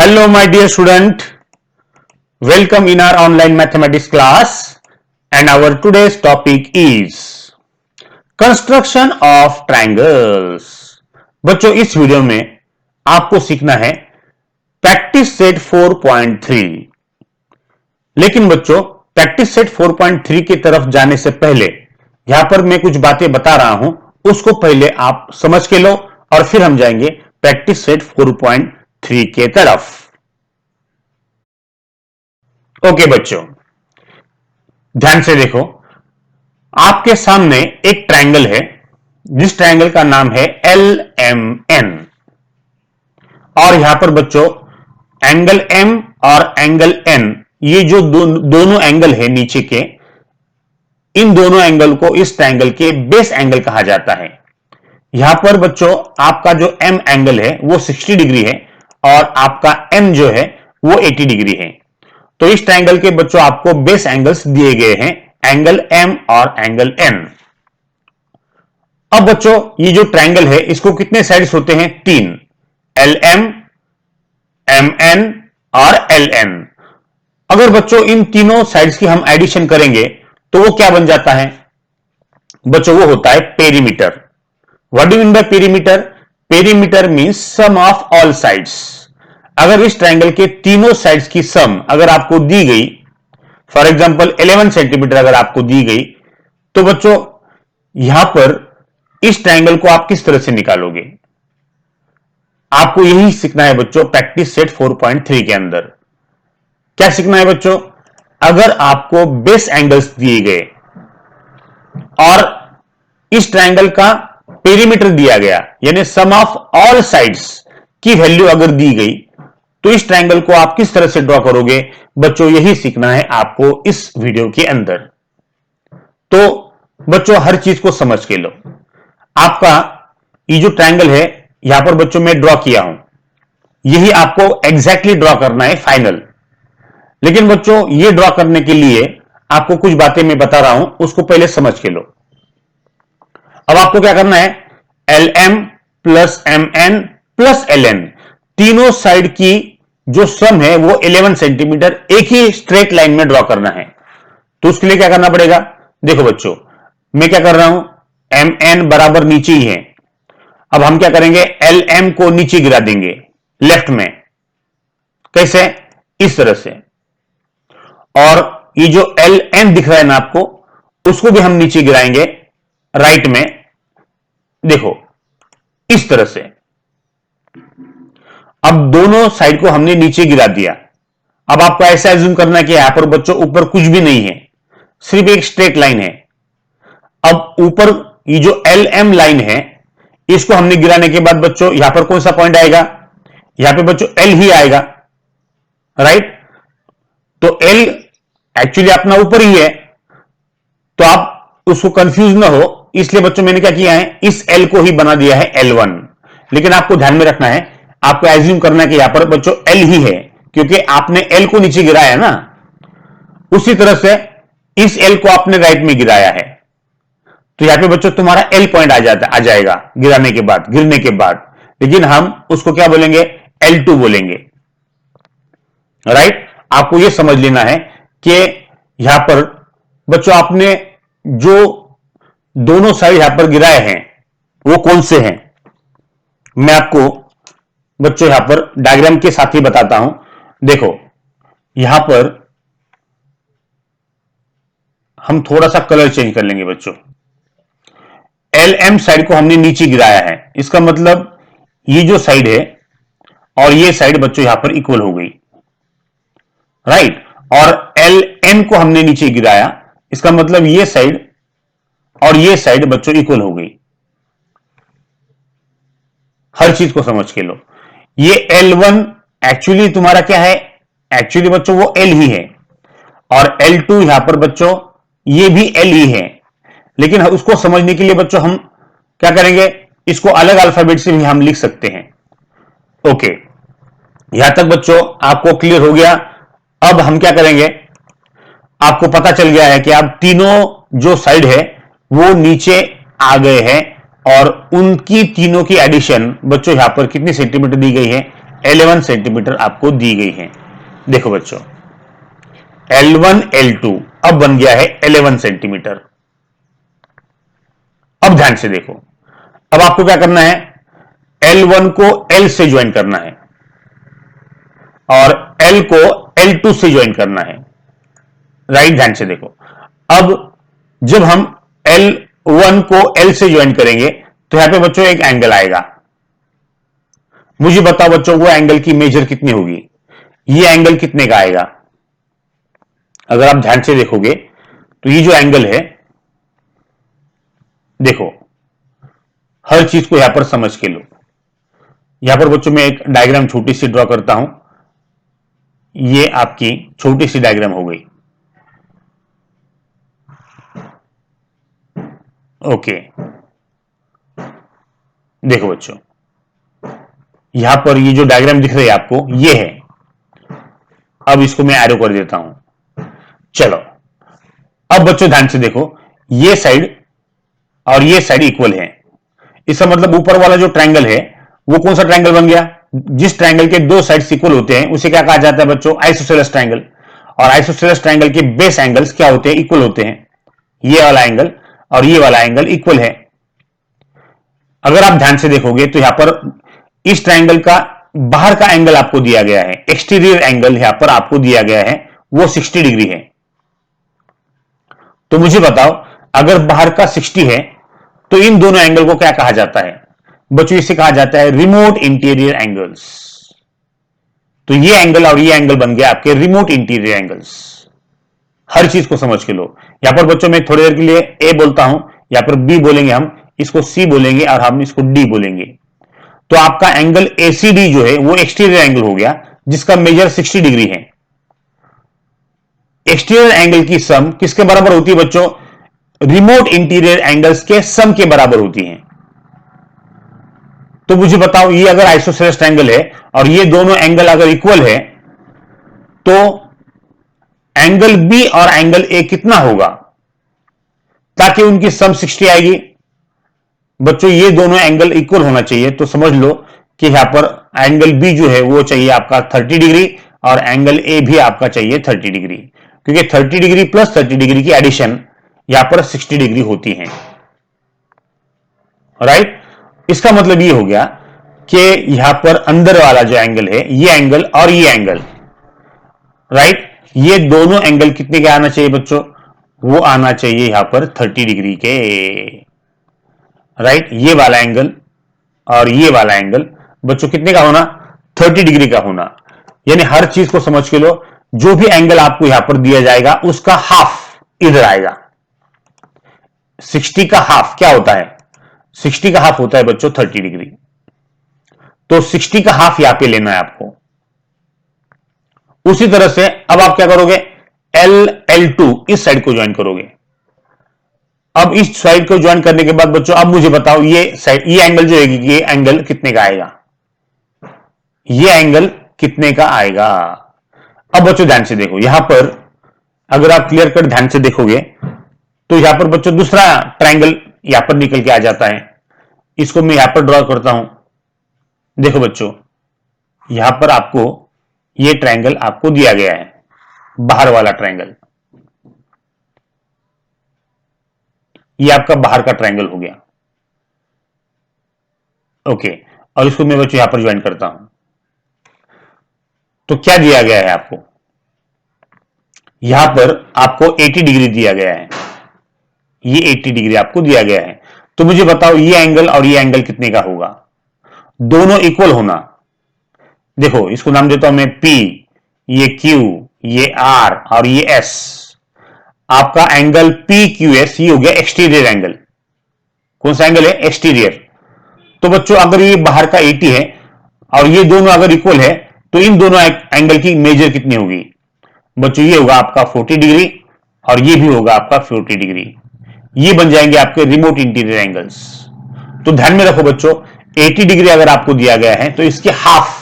Hello, my dear student. Welcome in our online mathematics class. And our today's topic is construction of triangles. बच्चों, इस video में आपको सीखना है practice set 4.3. लेकिन बच्चों, प्रैक्टिस सेट 4.3 की तरफ जाने से पहले यहां पर मैं कुछ बातें बता रहा हूं, उसको पहले आप समझ के लो और फिर हम जाएंगे प्रैक्टिस सेट 4.3 के तरफ. ओके बच्चों, ध्यान से देखो. आपके सामने एक ट्रायंगल है जिस ट्रायंगल का नाम है LMN. और यहां पर बच्चों एंगल M और एंगल N, ये जो दोनों एंगल है नीचे के, इन दोनों एंगल को इस ट्रायंगल के बेस एंगल कहा जाता है. यहां पर बच्चों आपका जो M एंगल है वो 60 डिग्री है और आपका N जो है वो 80 डिग्री है. तो इस ट्रायंगल के बच्चों आपको बेस एंगल्स दिए गए हैं, एंगल M और एंगल N. अब बच्चों ये जो ट्रायंगल है इसको कितने साइड्स होते हैं? 3, LM, MN और LN. अगर बच्चों इन तीनों साइड्स की हम एडिशन करेंगे तो वो क्या बन जाता है? बच्चों वो होता है perimeter. What do mean by perimeter? Perimeter means sum of all sides. अगर इस ट्रायंगल के तीनों साइड्स की सम अगर आपको दी गई, फॉर एग्जांपल 11 सेंटीमीटर अगर आपको दी गई, तो बच्चों यहां पर इस ट्रायंगल को आप किस तरह से निकालोगे? आपको यही सीखना है बच्चों प्रैक्टिस सेट 4.3 के अंदर. क्या सीखना है बच्चों? अगर आपको बेस एंगल्स दिए गए और इस ट्रायंगल का पेरीमीटर दिया गया, यानी सम ऑफ ऑल साइड्स की वैल्यू अगर दी गई, तो इस ट्रायंगल को आप किस तरह से ड्रॉ करोगे? बच्चों यही सीखना है आपको इस वीडियो के अंदर. तो बच्चों हर चीज को समझ के लो. आपका ये जो ट्रायंगल है यहां पर बच्चों मैं ड्रॉ किया हूं, यही आपको एग्जैक्टली ड्रॉ करना है फाइनल. लेकिन बच्चों ये ड्रॉ करने के लिए आपको कुछ बातें मैं बता रहा हूं, उसको पहले समझ के लो. अब आपको क्या करना है? LM plus MN plus LN, तीनों साइड की जो सम है वो 11 सेंटीमीटर एक ही स्ट्रेट लाइन में ड्रॉ करना है. तो उसके लिए क्या करना पड़ेगा? देखो बच्चों मैं क्या कर रहा हूं, MN बराबर नीचे ही है. अब हम क्या करेंगे? LM को नीचे गिरा देंगे लेफ्ट में. कैसे? इस तरह से. और ये जो LN दिख रहा है ना आपको, उसको भी हम नीचे गिराएंगे राइट में. देखो इस तरह से. अब दोनों साइड को हमने नीचे गिरा दिया. अब आपको ऐसा एज्यूम करना है कि यहां पर बच्चों ऊपर कुछ भी नहीं है, सिर्फ एक स्ट्रेट लाइन है. अब ऊपर ये जो LM लाइन है इसको हमने गिराने के बाद बच्चों यहां पर कौन सा पॉइंट आएगा? यहां पे बच्चों L ही आएगा, राइट? तो L एक्चुअली अपना ऊपर ही है, तो आप उसको कंफ्यूज ना हो, इसलिए बच्चों मैंने क्या किया है, इस L को ही बना दिया है L1. लेकिन आपको ध्यान में रखना है, आपको एज्यूम करना है कि यहां पर बच्चों L ही है, क्योंकि आपने L को नीचे गिराया है ना. उसी तरह से इस L को आपने राइट में गिराया है, तो यहां पे बच्चों तुम्हारा L पॉइंट आ जाएगा गिराने के बाद, गिरने के बाद. लेकिन हम उसको क्या बोलेंगे? L2 बोलेंगे, राइट? आपको यह समझ लेना है कि यहां पर बच्चों आपने जो दोनों साइड यहां पर गिराए हैं वो कौन से हैं. मैं आपको बच्चों यहां पर डायग्राम के साथ ही बताता हूं. देखो यहां पर हम थोड़ा सा कलर चेंज कर लेंगे बच्चों. LM साइड को हमने नीचे गिराया है, इसका मतलब ये जो साइड है और ये साइड बच्चों यहां पर इक्वल हो गई, राइट? और LN को हमने नीचे गिराया, इसका मतलब ये साइड और ये साइड बच्चों इक्वल हो गई. हर चीज को समझ के लो. ये L1 एक्चुअली तुम्हारा क्या है? एक्चुअली बच्चों वो L ही है. और L2 यहां पर बच्चों ये भी L ही है. लेकिन उसको समझने के लिए बच्चों हम क्या करेंगे? इसको अलग अल्फाबेट से भी हम लिख सकते हैं. ओके, यहां तक बच्चों आपको क्लियर हो गया. अब हम क्या करेंगे? आपको पता चल गया है कि आप तीनों जो साइड है वो नीचे आ गए हैं और उनकी तीनों की एडिशन बच्चों यहां पर कितनी सेंटीमीटर दी गई है? 11 सेंटीमीटर आपको दी गई है। देखो बच्चों, L1 L2 अब बन गया है 11 सेंटीमीटर। अब ध्यान से देखो, अब आपको क्या करना है, L1 को L से ज्वाइन करना है और L को L2 से ज्वाइन करना है। राइट, ध्यान से देखो, अब जब हम L1 को L से ज्वाइन करेंगे तो यहां पे बच्चों एक एंगल आएगा। मुझे बताओ बच्चों, वो एंगल की मेजर कितनी होगी, ये एंगल कितने का आएगा? अगर आप ध्यान से देखोगे तो ये जो एंगल है, देखो हर चीज को यहां पर समझ के लो। यहां पर बच्चों मैं एक डायग्राम छोटी सी ड्रॉ करता हूं। ये आपकी छोटी सी डायग्राम हो गई। ओके, देखो बच्चों, यहां पर ये जो डायग्राम दिख रही है आपको, ये है। अब इसको मैं एरो कर देता हूं। चलो, अब बच्चों ध्यान से देखो, ये साइड और ये साइड इक्वल है। इसका मतलब ऊपर वाला जो ट्रायंगल है वो कौन सा ट्रायंगल बन गया? जिस ट्रायंगल के दो साइड्स इक्वल होते हैं उसे क्या कहा जाता है बच्चों? Isosceles triangle. और आइसोसेलेस ट्रायंगल के बेस एंगल्स क्या होते हैं? इक्वल होते हैं। ये वाला एंगल और ये वाला एंगल इक्वल है। अगर आप ध्यान से देखोगे तो यहां पर इस ट्रायंगल का बाहर का एंगल आपको दिया गया है, एक्सटीरियर एंगल यहां पर आपको दिया गया है, वो 60 डिग्री है। तो मुझे बताओ, अगर बाहर का 60 है तो इन दोनों एंगल को क्या कहा जाता है बच्चों? इसे कहा जाता है रिमोट इंटीरियर एंगल्स। तो ये एंगल और ये एंगल बन गया आपके रिमोट इंटीरियर एंगल्स। हर चीज को समझ के लो। यहां पर बच्चों मैं थोड़ी देर के लिए ए बोलता हूं, यहां पर बी बोलेंगे, हम इसको सी बोलेंगे और हम इसको डी बोलेंगे। तो आपका एंगल एसीडी जो है वो एक्सटीरियर एंगल हो गया, जिसका मेजर 60 डिग्री है। एक्सटीरियर एंगल की सम किसके बराबर होती है बच्चों? रिमोट इंटीरियर एंगल्स के सम के बराबर होती है। तो मुझे बताओ, ये अगर आइसोसेलेस ट्रायंगल है और ये दोनों एंगल अगर इक्वल है तो एंगल बी और एंगल ए कितना होगा ताकि उनकी सम 60 आएगी? बच्चों ये दोनों एंगल इक्वल होना चाहिए। तो समझ लो कि यहां पर एंगल बी जो है वो चाहिए आपका 30 डिग्री और एंगल ए भी आपका चाहिए 30 डिग्री, क्योंकि 30 डिग्री प्लस 30 डिग्री की एडिशन यहां पर 60 डिग्री होती है। राइट, इसका मतलब ये हो गया कि यहां पर अंदर वाला जो एंगल है, ये एंगल और ये एंगल, राइट, ये दोनों एंगल कितने के आना चाहिए बच्चों? वो आना चाहिए यहां पर 30 डिग्री के। राइट, ये वाला एंगल और ये वाला एंगल बच्चों कितने का होना? 30 डिग्री का होना। यानी हर चीज को समझ के लो, जो भी एंगल आपको यहां पर दिया जाएगा उसका हाफ इधर आएगा। 60 का हाफ क्या होता है? 60 का हाफ होता है बच्चों 30 डिग्री। तो 60 का हाफ यहां पे लेना है आपको। उसी तरह से अब आप क्या करोगे? L2 इस साइड को ज्वाइन करोगे। अब इस साइड को ज्वाइन करने के बाद बच्चों अब मुझे बताओ, ये साइड, ये एंगल जो है, ये एंगल कितने का आएगा? ये एंगल कितने का आएगा? अब बच्चों ध्यान से देखो, यहां पर अगर आप क्लियर कट ध्यान से देखोगे तो यहां पर बच्चों दूसरा ट्रायंगल यहां पर निकल के आ जाता है। इसको मैं यहां पर ड्रॉ करता हूं। देखो बच्चों, यहां पर आपको ये ट्रायंगल आपको दिया गया है, बाहर वाला ट्रायंगल। ये आपका बाहर का ट्रायंगल हो गया। ओके, और इसको मैं बच्चों यहां पर ज्वाइन करता हूं। तो क्या दिया गया है आपको? यहां पर आपको 80 डिग्री दिया गया है। ये 80 डिग्री आपको दिया गया है। तो मुझे बताओ, ये एंगल और ये एंगल कितने का होगा? दोनों इक्वल होना। देखो इसको नाम देता हूं मैं P, ये Q, ये R और ये S। आपका एंगल PQS ये हो गया एक्सटीरियर एंगल। कौन सा एंगल है? एक्सटीरियर। तो बच्चों अगर ये बाहर का 80 है और ये दोनों अगर इक्वल है तो इन दोनों एंगल की मेजर कितनी होगी बच्चों? ये होगा आपका 40 डिग्री और ये भी होगा आपका 40 डिग्री। ये बन जाएंगे आपके रिमोट इंटीरियर एंगल्स। तो ध्यान में रखो बच्चों, 80 डिग्री अगर आपको दिया गया है तो इसके हाफ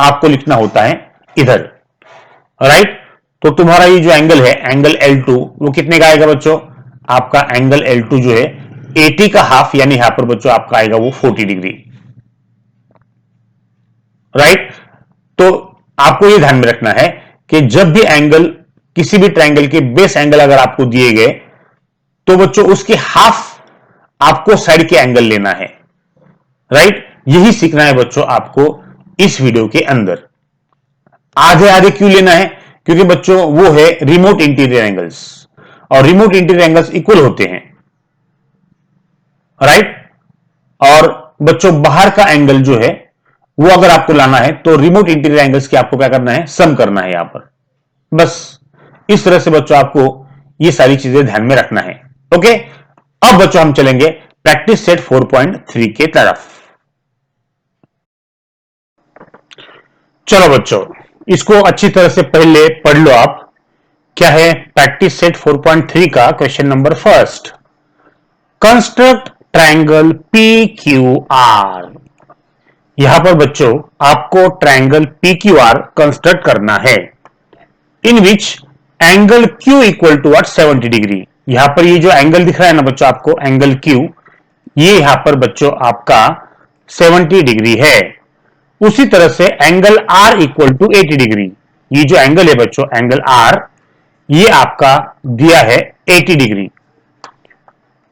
आपको लिखना होता है इधर। राइट, तो तुम्हारा ये जो एंगल है, एंगल L2, वो कितने का आएगा बच्चों? आपका एंगल L2 जो है 80 का हाफ, यानी यहां पर बच्चों आपका आएगा वो 40 डिग्री। राइट, तो आपको यह ध्यान में रखना है कि जब भी एंगल, किसी भी ट्रायंगल के बेस एंगल अगर आपको दिए गए, तो बच्चों उसके हाफ आपको साइड के एंगल लेना है। राइट, यही सीखना है बच्चों आपको इस वीडियो के अंदर। आधे आधे क्यों लेना है? क्योंकि बच्चों वो है रिमोट इंटीरियर एंगल्स, और रिमोट इंटीरियर एंगल्स इक्वल होते हैं। राइट, और बच्चों बाहर का एंगल जो है वो अगर आपको लाना है तो रिमोट इंटीरियर एंगल्स की आपको क्या करना है? सम करना है यहां पर। बस इस तरह से बच्चों आपको ये सारी चीजें ध्यान में रखना है। ओके, अब बच्चों हम चलेंगे प्रैक्टिस सेट 4.3 के तरफ। चलो बच्चों, इसको अच्छी तरह से पहले पढ़ लो आप। क्या है प्रैक्टिस सेट 4.3 का question number first. Construct triangle PQR। यहां पर बच्चों आपको ट्रायंगल PQR कंस्ट्रक्ट करना है, in which angle Q equal to 70 degree. यहां पर ये जो एंगल दिख रहा है ना बच्चों आपको, एंगल Q, ये यहां पर बच्चों आपका 70 डिग्री है। उसी तरह से angle R equal to 80 degree. ये जो एंगल है बच्चों, एंगल R, ये आपका दिया है 80 degree.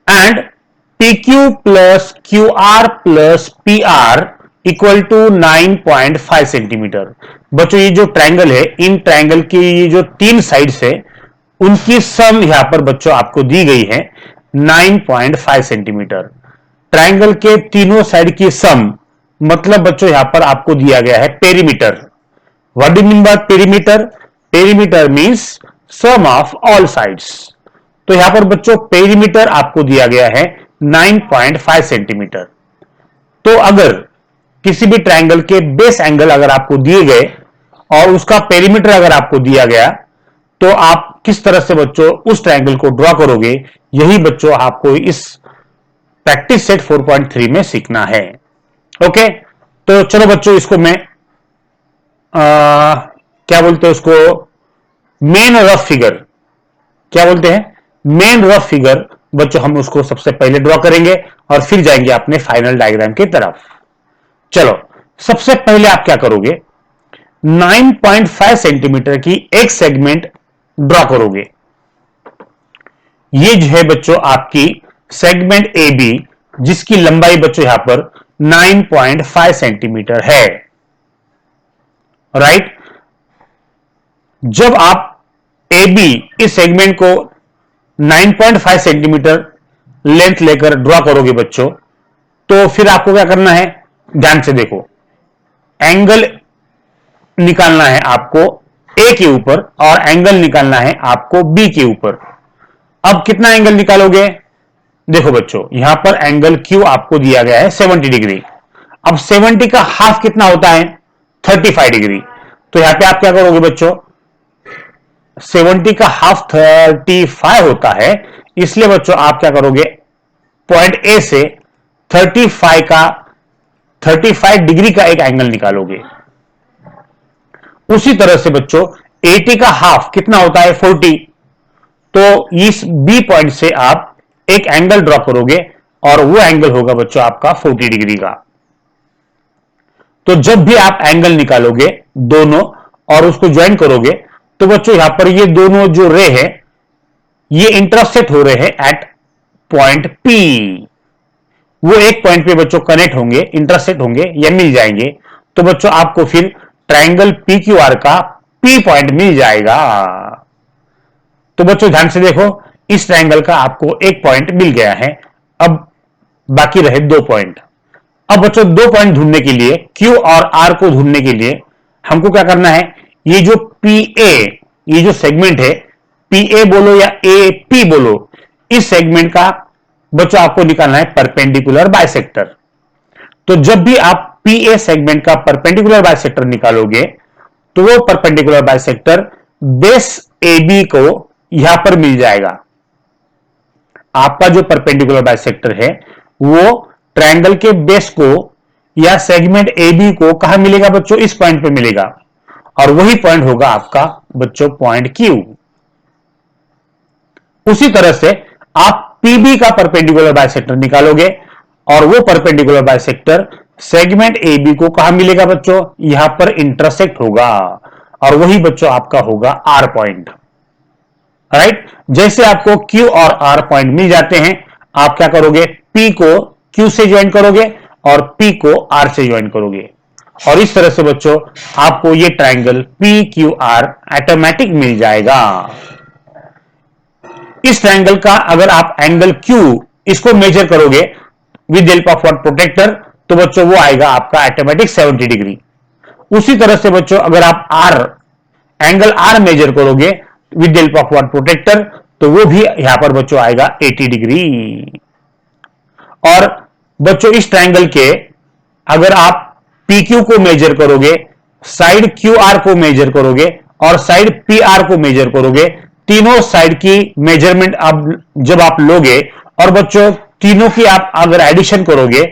And PQ plus QR plus PR equal to 9.5 centimetre. बच्चों ये जो ट्रायंगल है, इन ट्रायंगल की ये जो तीन साइड्स है उनकी सम यहां पर बच्चों आपको दी गई है 9.5 सेंटीमीटर। ट्रायंगल के तीनों साइड की सम मतलब बच्चों यहां पर आपको दिया गया है perimeter. What do mean by perimeter? Perimeter means sum of all sides. तो यहां पर बच्चों पेरीमीटर आपको दिया गया है 9.5 सेंटीमीटर। तो अगर किसी भी ट्रायंगल के बेस एंगल अगर आपको दिए गए और उसका पेरीमीटर अगर आपको दिया गया, तो आप किस तरह से बच्चों उस ट्रायंगल को ड्रॉ करोगे, यही बच्चों आपको इस प्रैक्टिस सेट 4.3 में सीखना है। ओके, तो चलो बच्चों इसको मैं क्या बोलते हैं उसको, मेन रफ फिगर, क्या बोलते हैं, मेन रफ फिगर बच्चों हम उसको सबसे पहले ड्रॉ करेंगे और फिर जाएंगे अपने फाइनल डायग्राम की तरफ। चलो सबसे पहले आप क्या करोगे, 9.5 सेंटीमीटर की एक सेगमेंट ड्रॉ करोगे। ये जो है बच्चों आपकी सेगमेंट AB, जिसकी लंबाई बच्चों यहां पर 9.5 सेंटीमीटर है। राइट, जब आप AB इस सेगमेंट को 9.5 सेंटीमीटर लेंथ लेकर ड्रॉ करोगे बच्चों, तो फिर आपको क्या करना है, ध्यान से देखो, एंगल निकालना है आपको A के ऊपर और एंगल निकालना है आपको B के ऊपर। अब कितना एंगल निकालोगे? देखो बच्चों यहां पर एंगल Q आपको दिया गया है 70 डिग्री। अब 70 का हाफ कितना होता है? 35 डिग्री। तो यहां पे आप क्या करोगे बच्चों, 70 का हाफ 35 होता है, इसलिए बच्चों आप क्या करोगे, पॉइंट A से 35 डिग्री का एक एंगल निकालोगे। उसी तरह से बच्चों 80 का हाफ कितना होता है? 40। तो इस B पॉइंट से आप एक एंगल ड्रॉ करोगे और वो एंगल होगा बच्चों आपका 40 डिग्री का। तो जब भी आप एंगल निकालोगे दोनों और उसको ज्वाइन करोगे, तो बच्चों यहां पर ये दोनों जो रे है ये इंटरसेक्ट हो रहे हैं एट पॉइंट P। वो एक पॉइंट पे बच्चों कनेक्ट होंगे, इंटरसेक्ट होंगे या मिल जाएंगे। तो बच्चों आपको फिर ट्रायंगल PQR का P पॉइंट मिल जाएगा। तो बच्चों ध्यान से देखो, इस ट्रायंगल का आपको एक पॉइंट मिल गया है। अब बाकी रहे दो पॉइंट। अब बच्चों दो पॉइंट ढूंढने के लिए, Q और R को ढूंढने के लिए हमको क्या करना है, ये जो PA, ये जो सेगमेंट है, PA बोलो या AP बोलो, इस सेगमेंट का बच्चों आपको निकालना है परपेंडिकुलर बाइसेक्टर। तो जब भी आप PA सेगमेंट का परपेंडिकुलर बाइसेक्टर निकालोगे, तो वो परपेंडिकुलर बाइसेक्टर बेस AB को यहां पर मिल जाएगा। आपका जो परपेंडिकुलर बाइसेक्टर है वो ट्रायंगल के बेस को या सेगमेंट AB को कहां मिलेगा बच्चों? इस पॉइंट पे मिलेगा, और वही पॉइंट होगा आपका बच्चों पॉइंट Q। उसी तरह से आप PB का परपेंडिकुलर बाइसेक्टर निकालोगे और वो perpendicular bisector segment A B को कहां मिलेगा बच्चों? यहां पर इंटरसेक्ट होगा और वही बच्चों आपका होगा आर पॉइंट। राइट, जैसे आपको क्यू और आर पॉइंट मिल जाते हैं, आप क्या करोगे? पी को क्यू से ज्वाइन करोगे और पी को आर से ज्वाइन करोगे और इस तरह से बच्चों आपको ये triangle P Q R automatic मिल जाएगा। इस ट्रायंगल का अगर आप एंगल क्यू इसको मेजर करोगे with help of what? Protractor, तो बच्चों वो आएगा आपका ऑटोमेटिक 70 डिग्री। उसी तरह से बच्चों अगर आप आर एंगल आर मेजर करोगे with help of what? Protractor, तो वो भी यहां पर बच्चों आएगा 80 डिग्री। और बच्चों इस ट्रायंगल के अगर आप पी क्यू को मेजर करोगे, साइड क्यू आर को मेजर करोगे और साइड पी आर को मेजर करोगे, तीनों साइड की मेजरमेंट अब जब आप लोगे और बच्चों तीनों की आप अगर एडिशन करोगे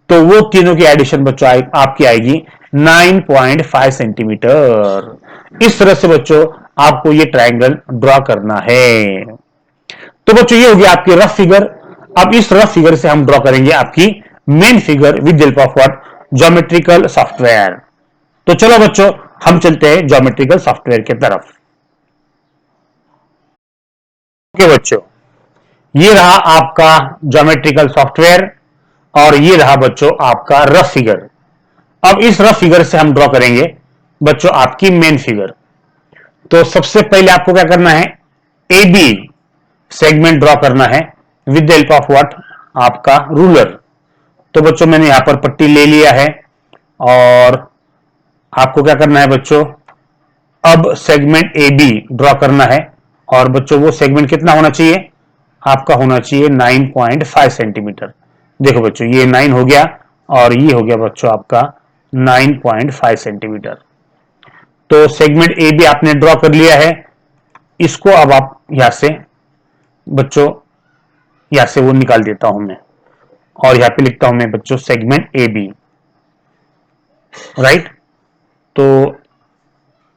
तो वो तीनों की एडिशन बच्चों आपकी आएगी 9.5 सेंटीमीटर। इस तरह से बच्चों आपको ये ट्रायंगल ड्रॉ करना है। तो बच्चों ये हो गया आपकी रफ फिगर। अब इस रफ फिगर से हम ड्रॉ करेंगे आपकी main figure with help of what? Geometrical software. तो चलो बच्चों हम चलते हैं ज्योमेट्रिकल सॉफ्टवेयर की तरफ। ओके बच्चों, ये रहा आपका ज्योमेट्रिकल सॉफ्टवेयर और ये रहा बच्चों आपका रफ फिगर। अब इस रफ फिगर से हम ड्रॉ करेंगे बच्चों आपकी मेन फिगर। तो सबसे पहले आपको क्या करना है? ए बी सेगमेंट ड्रॉ करना है विद हेल्प ऑफ व्हाट? आपका रूलर। तो बच्चों मैंने यहां पर पट्टी ले लिया है और आपको क्या करना है बच्चों? अब सेगमेंट ए बी ड्रॉ करना है और बच्चों वो सेगमेंट कितना होना चाहिए? आपका होना चाहिए 9.5 सेंटीमीटर। देखो बच्चों ये 9 हो गया और ये हो गया बच्चों आपका 9.5 सेंटीमीटर। तो सेगमेंट ए बी आपने ड्रॉ कर लिया है। इसको अब आप यहां से बच्चों यहां से वो निकाल देता हूं मैं और यहां पे लिखता हूं मैं बच्चों सेगमेंट ए बी। राइट, तो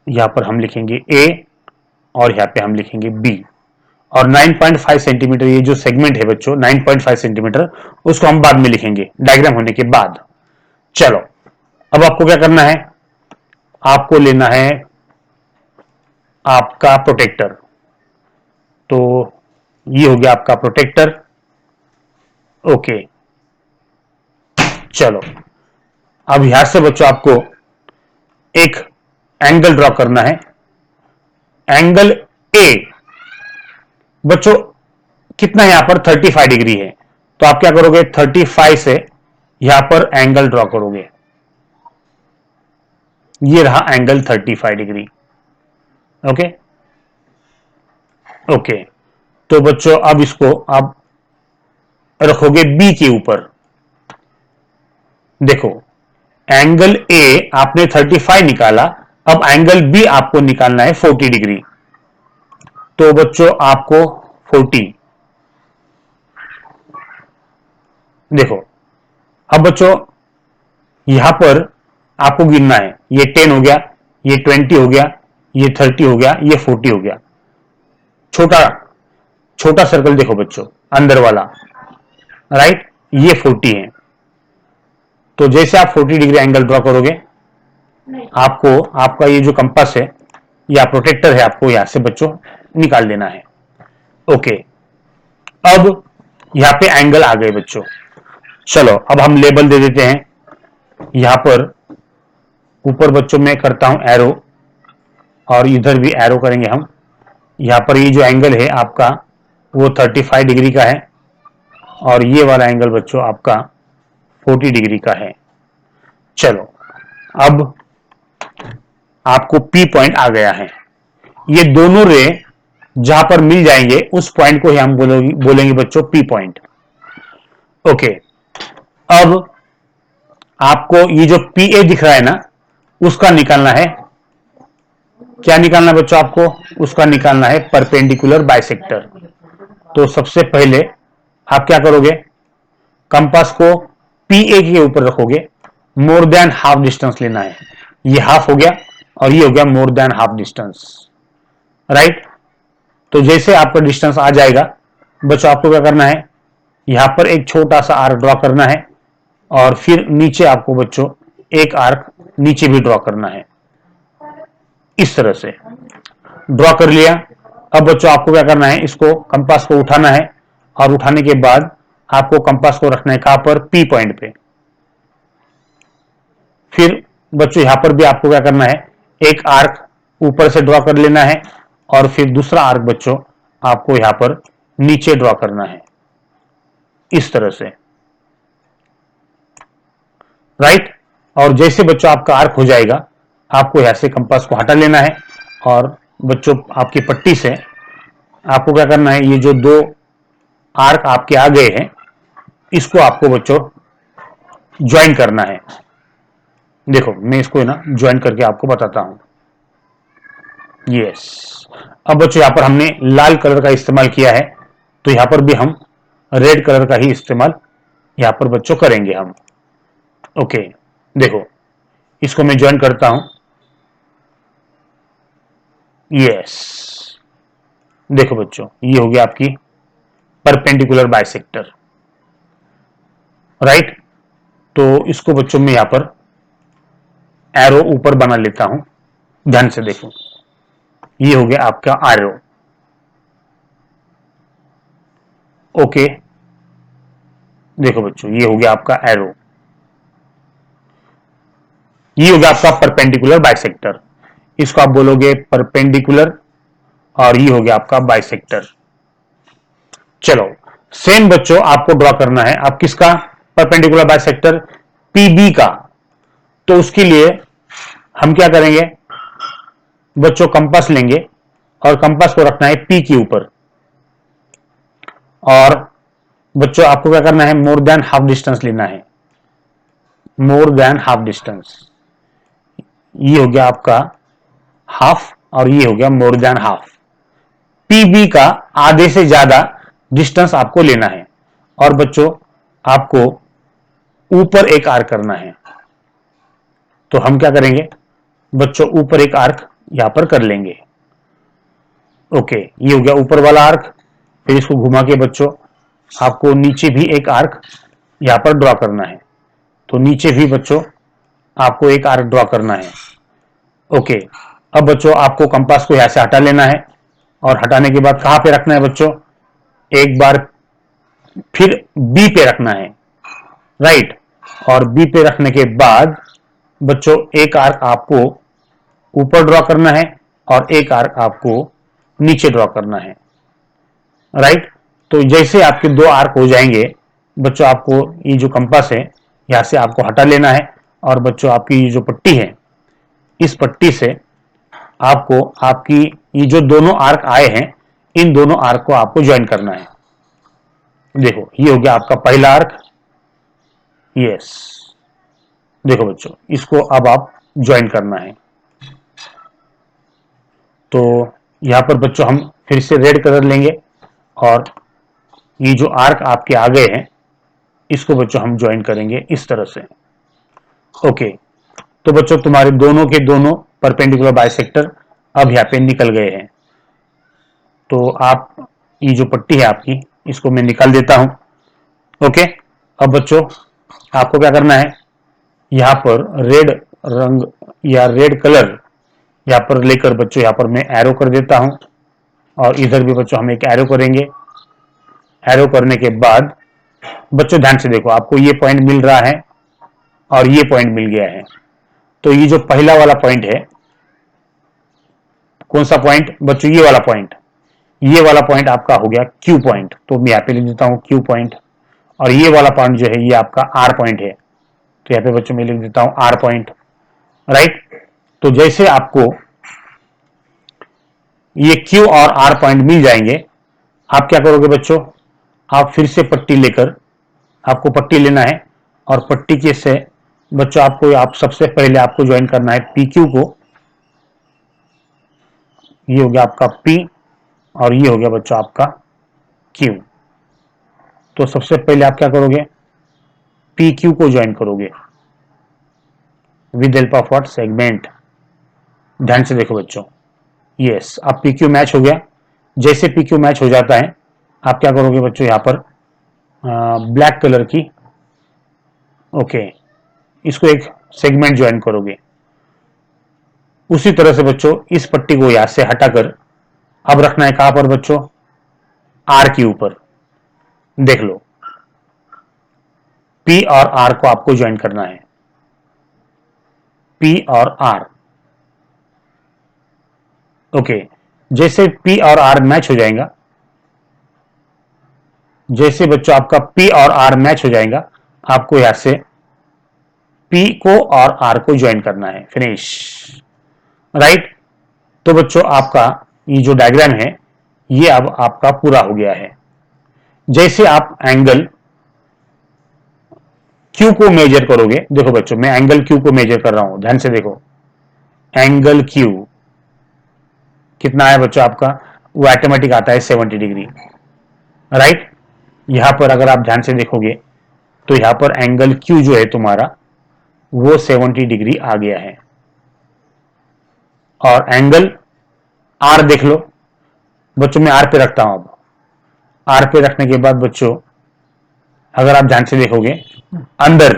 यहां पर हम लिखेंगे ए और यहां पे हम लिखेंगे बी और 9.5 सेंटीमीटर ये जो सेगमेंट है बच्चों 9.5 सेंटीमीटर उसको हम बाद में लिखेंगे डायग्राम होने के बाद। चलो अब आपको क्या करना है? आपको लेना है आपका प्रोटेक्टर। तो ये हो गया आपका प्रोटेक्टर। ओके, चलो अब यहां से बच्चों आपको एक एंगल ड्रॉ करना है। एंगल ए बच्चों कितना यहां पर 35 डिग्री है, तो आप क्या करोगे? 35 से यहां पर एंगल ड्रॉ करोगे। ये रहा एंगल 35 डिग्री। ओके ओके, तो बच्चों अब इसको आप रखोगे बी के ऊपर। देखो एंगल ए आपने 35 निकाला, अब एंगल बी आपको निकालना है 40 डिग्री। तो बच्चों आपको 40, देखो अब बच्चों यहां पर आपको गिनना है। ये 10 हो गया, ये 20 हो गया, ये 30 हो गया, ये 40 हो गया। छोटा छोटा सर्कल देखो बच्चों अंदर वाला, राइट, ये 40 है। तो जैसे आप 40 डिग्री एंगल ड्रॉ करोगे आपको आपका ये जो कंपास है या प्रोटेक्टर है आपको यहां से बच्चों निकाल देना है। ओके, अब यहां पे एंगल आ गए बच्चों। चलो अब हम लेबल दे देते हैं। यहां पर ऊपर बच्चों में करता हूं एरो और इधर भी एरो करेंगे हम। यहां पर ये जो एंगल है आपका वो 35 डिग्री का है और ये वाला एंगल बच्चों आपका 40 डिग्री का है। चलो अब आपको पी पॉइंट आ गया है। ये दोनों रे जहां पर मिल जाएंगे उस पॉइंट को ही हम बोलेंगे बच्चों पी पॉइंट। ओके, अब आपको ये जो पी ए दिख रहा है ना उसका निकालना है। क्या निकालना है बच्चों? आपको उसका निकालना है परपेंडिकुलर बाइसेक्टर। तो सबसे पहले आप क्या करोगे? कंपास को पी ए के ऊपर रखोगे, मोर देन हाफ डिस्टेंस लेना है। ये हाफ हो गया और ये हो गया more than half distance. Right, तो जैसे आपका डिस्टेंस आ जाएगा बच्चों आपको क्या करना है? यहां पर एक छोटा सा आर्क ड्रॉ करना है और फिर नीचे आपको बच्चों एक आर्क नीचे भी ड्रॉ करना है, इस तरह से ड्रॉ कर लिया। अब बच्चों आपको क्या करना है, इसको कंपास को उठाना है और उठाने के बाद आपको कंपास को रखना है कहां पर, पी पॉइंट पे। फिर बच्चों यहां पर भी आपको क्या करना है, एक आर्क ऊपर से ड्रॉ कर लेना है और फिर दूसरा आर्क बच्चों आपको यहां पर नीचे ड्रॉ करना है, इस तरह से, राइट। और जैसे बच्चों आपका आर्क हो जाएगा, आपको यहां से कंपास को हटा लेना है और बच्चों आपकी पट्टी से आपको क्या करना है, ये जो दो आर्क आपके आ गए हैं इसको आपको बच्चों ज्वाइन करना है। देखो मैं इसको ना ज्वाइन करके आपको बताता हूं। यस, अब बच्चों यहां पर हमने लाल कलर का इस्तेमाल किया है, तो यहां पर भी हम रेड कलर का ही इस्तेमाल यहां पर बच्चों करेंगे हम। ओके, देखो इसको मैं ज्वाइन करता हूं। यस, देखो बच्चों ये हो गया आपकी परपेंडिकुलर बाइसेक्टर, राइट। तो इसको बच्चों में यहां पर एरो ऊपर बना लेता हूं, ध्यान से देखो, ये हो गया आपका एरो। ओके, देखो बच्चों ये हो गया आपका एरो, ये हो गया आपका परपेंडिकुलर बाइसेक्टर। इसको आप बोलोगे परपेंडिकुलर और ये हो गया आपका बाइसेक्टर। चलो सेम बच्चों आपको ड्रॉ करना है, आप किसका, परपेंडिकुलर बाइसेक्टर पीबी का। तो उसके लिए हम क्या करेंगे बच्चों, कंपास लेंगे और कंपास को रखना है पी के ऊपर, और बच्चों आपको क्या करना है, मोर देन हाफ डिस्टेंस लेना है, मोर देन हाफ डिस्टेंस। ये हो गया आपका हाफ और ये हो गया मोर देन हाफ। पीबी का आधे से ज्यादा डिस्टेंस आपको लेना है और बच्चों आपको ऊपर एक आर्क करना है। तो हम क्या करेंगे बच्चों, ऊपर एक आर्क यहां पर कर लेंगे। ओके, ये हो गया ऊपर वाला आर्क। फिर इसको घुमा के बच्चों आपको नीचे भी एक आर्क यहां पर ड्रॉ करना है, तो नीचे भी बच्चों आपको एक आर्क ड्रॉ करना है। ओके, अब बच्चों आपको कंपास को यहां से हटा लेना है और हटाने के बाद कहां पे रखना है बच्चों, एक बार फिर बी पे रखना है, राइट। और बी पे रखने के बाद बच्चों एक आर्क आपको ऊपर ड्रॉ करना है और एक आर्क आपको नीचे ड्रॉ करना है, राइट। तो जैसे आपके दो आर्क हो जाएंगे बच्चों, आपको ये जो कंपास है यहां से आपको हटा लेना है और बच्चों आपकी ये जो पट्टी है, इस पट्टी से आपको आपकी ये जो दोनों आर्क आए हैं इन दोनों आर्क को आपको ज्वाइन करना है। देखो ये हो गया आपका पहला आर्क। यस, देखो बच्चों इसको अब आप ज्वाइन करना है। तो यहां पर बच्चों हम फिर से रेड कलर लेंगे और ये जो आर्क आपके आ गए हैं इसको बच्चों हम ज्वाइन करेंगे इस तरह से। ओके, तो बच्चों तुम्हारे दोनों के दोनों परपेंडिकुलर बाइसेक्टर अब यहाँ पे निकल गए हैं। तो आप ये जो पट्टी है आपकी इसको मैं निकाल देता हूं। ओके, अब बच्चों आपको क्या करना है, यहां पर रेड रंग या रेड कलर यहां पर लेकर बच्चों यहां पर मैं एरो कर देता हूं और इधर भी बच्चों हम एक एरो करेंगे। एरो करने के बाद बच्चों ध्यान से देखो, आपको ये पॉइंट मिल रहा है और ये पॉइंट मिल गया है। तो ये जो पहला वाला पॉइंट है, कौन सा पॉइंट बच्चों, ये वाला पॉइंट, ये वाला पॉइंट आपका हो गया क्यू पॉइंट। तो मैं यहाँ पे लिख देता हूं क्यू पॉइंट, और ये वाला पॉइंट जो है ये आपका आर पॉइंट है। तो यहाँ पे बच्चों मैं लिख देता हूं आर पॉइंट, राइट। तो जैसे आपको ये क्यू और आर पॉइंट मिल जाएंगे, आप क्या करोगे बच्चों, आप फिर से पट्टी लेकर, आपको पट्टी लेना है और पट्टी के से बच्चों आपको आप सबसे पहले आपको ज्वाइन करना है पी क्यू को। ये हो गया आपका पी और ये हो गया बच्चों आपका क्यू। तो सबसे पहले आप क्या करोगे, पी क्यू को ज्वाइन करोगे with help of what, segment. ध्यान से देखो बच्चों, यस अब पी क्यू मैच हो गया। जैसे पी क्यू मैच हो जाता है आप क्या करोगे बच्चों, यहां पर ब्लैक कलर की ओके, इसको एक सेगमेंट ज्वाइन करोगे। उसी तरह से बच्चों इस पट्टी को यहां से हटाकर अब रखना है कहां पर बच्चों, आर के ऊपर। देख लो, पी और आर को आपको ज्वाइन करना है, पी और आर। ओके, जैसे पी और आर मैच हो जाएगा, जैसे बच्चों आपका पी और आर मैच हो जाएगा, आपको यहां से पी को और आर को ज्वाइन करना है। Finish, right. तो बच्चों आपका ये जो डायग्राम है ये अब आपका पूरा हो गया है। जैसे आप एंगल क्यू को मेजर करोगे, देखो बच्चों मैं एंगल क्यू को मेजर कर रहा हूं, ध्यान से देखो। एंगल क्यू कितना है बच्चों आपका, वो ऑटोमेटिक आता है 70 डिग्री, राइट। यहां पर अगर आप ध्यान से देखोगे तो यहां पर एंगल क्यू जो है तुम्हारा वो 70 डिग्री आ गया है। और एंगल आर देख लो बच्चों, मैं आर पे रखता हूं। अब आर पे रखने के बाद बच्चों अगर आप ध्यान से देखोगे, अंदर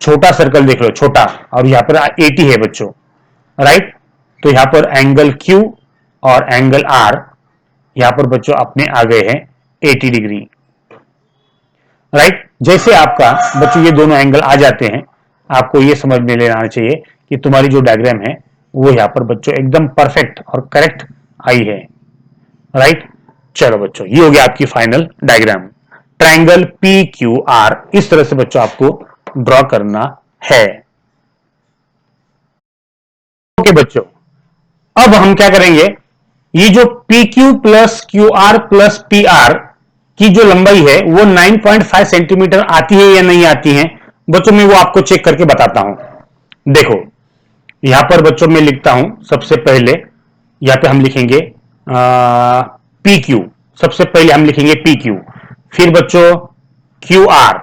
छोटा सर्कल देख लो, छोटा, और यहां पर 80 है बच्चों, राइट। तो यहां पर एंगल क्यू और एंगल आर यहां पर बच्चों अपने आ गए हैं 80 डिग्री, राइट। जैसे आपका बच्चों ये दोनों एंगल आ जाते हैं, आपको ये समझ में लेना चाहिए कि तुम्हारी जो डायग्राम है वो यहां पर बच्चों एकदम परफेक्ट और करेक्ट आई है, राइट। चलो बच्चों, ये हो गया आपकी final diagram. Triangle P Q are इस तरह से बच्चों आपको ड्रॉ करना है। ओके बच्चों, अब हम क्या करेंगे, ये जो P Q plus Q R plus P R की जो लंबाई है वो 9.5 सेंटीमीटर आती है या नहीं आती है बच्चों, मैं वो आपको चेक करके बताता हूं। देखो यहां पर बच्चों मैं लिखता हूं, सबसे पहले यहां पे हम लिखेंगे पी क्यू, सबसे पहले हम लिखेंगे पी क्यू, फिर बच्चों क्यू आर,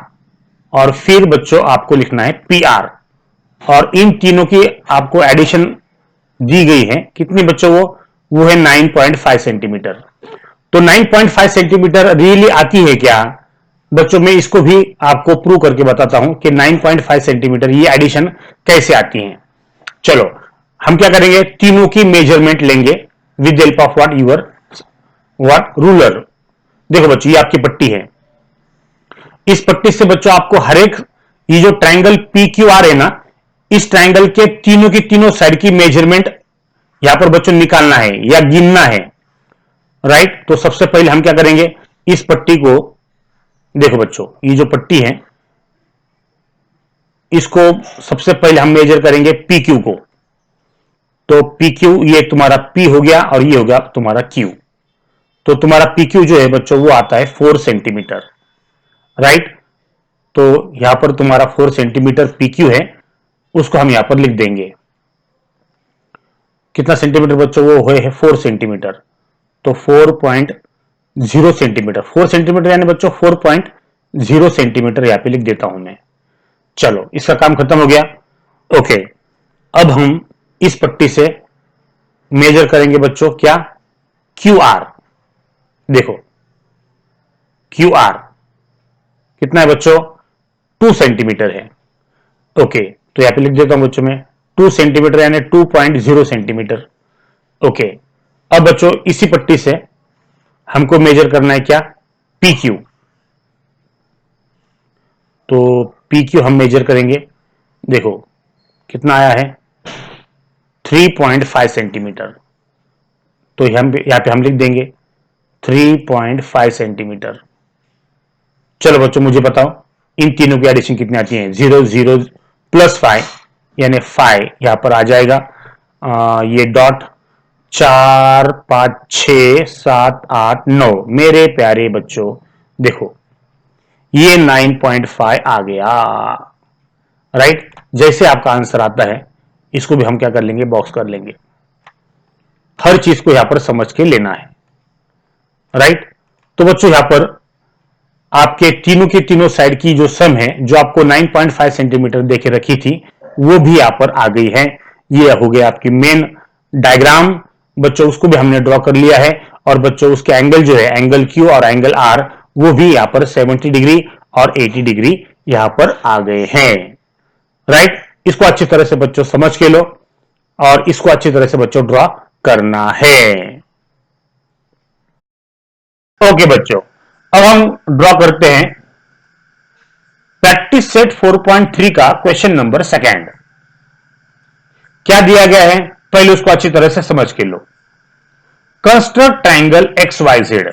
और फिर बच्चों आपको लिखना है पी आर। और इन तीनों की आपको एडिशन दी गई है, कितनी बच्चों, वो है 9.5 सेंटीमीटर। तो 9.5 सेंटीमीटर रियली आती है क्या बच्चों, मैं इसको भी आपको प्रूव करके बताता हूं कि 9.5 सेंटीमीटर ये एडिशन कैसे आती है। चलो हम क्या करेंगे, तीनों की मेजरमेंट लेंगे with help of what, your what, ruler. देखो बच्चों ये आपकी पट्टी है, इस पट्टी से बच्चों आपको हर एक ये जो ट्रायंगल पी क्यू आर है ना, इस ट्रायंगल के तीनों की तीनों साइड की मेजरमेंट यहां पर बच्चों निकालना है या गिनना है, राइट। तो सबसे पहले हम क्या करेंगे, इस पट्टी को देखो बच्चों, ये जो पट्टी है इसको सबसे पहले हम मेजर करेंगे पी क्यू को। तो पी क्यू ये तुम्हारा पी हो गया और ये हो गया तुम्हारा क्यू। तो तुम्हारा पी क्यू जो है बच्चों वो आता है 4 सेंटीमीटर, राइट। तो यहां पर तुम्हारा 4 सेंटीमीटर पी क्यू है, उसको हम यहां पर लिख देंगे। कितना सेंटीमीटर बच्चों, वो है 4 सेंटीमीटर। तो 4.0 सेंटीमीटर, 4 सेंटीमीटर यानी बच्चों 4.0 सेंटीमीटर यहां पे लिख देता हूं मैं। चलो इसका काम खत्म हो गया। ओके, अब हम इस पट्टी से मेजर करेंगे बच्चों क्या, क्यू आर। देखो क्यू आर कितना है बच्चों, 2 सेंटीमीटर है। ओके, तो यहां पे लिख देता हूं बच्चों में 2 सेंटीमीटर यानी 2.0 सेंटीमीटर। ओके, अब बच्चों इसी पट्टी से हमको मेजर करना है क्या, पी क्यू। तो पी क्यू हम मेजर करेंगे, देखो कितना आया है 3.5 सेंटीमीटर। तो यहां पे हम लिख देंगे 3.5 सेंटीमीटर। चलो बच्चों मुझे बताओ इन तीनों की एडिशन कितनी आती है, 0 0 प्लस 5 यानी 5 यहां पर आ जाएगा। ये डॉट 4 5 6 7 8 9, मेरे प्यारे बच्चों देखो ये 9.5 आ गया, राइट। जैसे आपका आंसर आता है इसको भी हम क्या कर लेंगे, बॉक्स कर लेंगे। हर चीज को यहां पर समझ के लेना है, राइट। तो बच्चों यहां पर आपके तीनों के तीनों साइड की जो सम है, जो आपको 9.5 सेंटीमीटर देके रखी थी, वो भी यहां पर आ गई है। ये हो गया आपकी मेन डायग्राम बच्चों, उसको भी हमने ड्रॉ कर लिया है। और बच्चों उसके एंगल जो है, एंगल क्यू और एंगल आर, वो भी यहां पर 70 डिग्री और 80 डिग्री यहां पर आ गए हैं। राइट, इसको अच्छी तरह से बच्चों समझ के लो और इसको अच्छी तरह से बच्चों ड्रॉ करना है। ओके बच्चों, अब हम ड्रॉ करते हैं प्रैक्टिस सेट 4.3 का क्वेश्चन नंबर सेकंड। क्या दिया गया है पहले उसको अच्छी तरह से समझ के लो। Construct triangle X Y Z.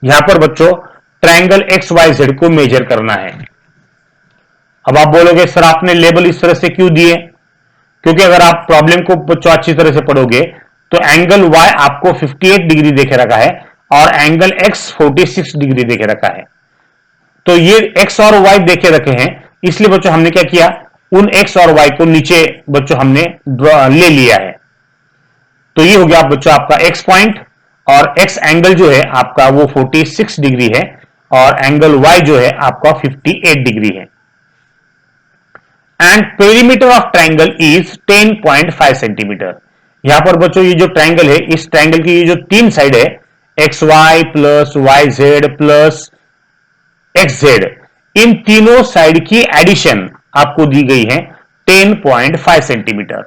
यहां पर बच्चों ट्रायंगल एक्स वाई जेड को मेजर करना है। अब आप बोलोगे सर आपने लेबल इस तरह से क्यों दिए? क्योंकि अगर आप प्रॉब्लम को बच्चों अच्छी तरह से पढ़ोगे तो एंगल वाई आपको 58 डिग्री देखे रखा है और एंगल एक्स 46 डिग्री देखे रखा है। तो ये एक्स और वाई देखे रखे हैं, इसलिए बच्चों हमने क्या किया, उन एक्स और वाई को नीचे बच्चों हमने ले लिया है। तो ये हो गया बच्चों आपका एक्स पॉइंट, और एक्स एंगल जो है आपका वो 46 डिग्री है और एंगल वाई जो है आपका 58 डिग्री है। And perimeter of triangle is 10.5 centimetre. यहां पर बच्चों ये जो ट्रायंगल है, इस ट्रायंगल की ये जो तीन साइड है, X Y plus Y Z plus X Z, इन तीनों साइड की एडिशन आपको दी गई है 10.5 सेंटीमीटर।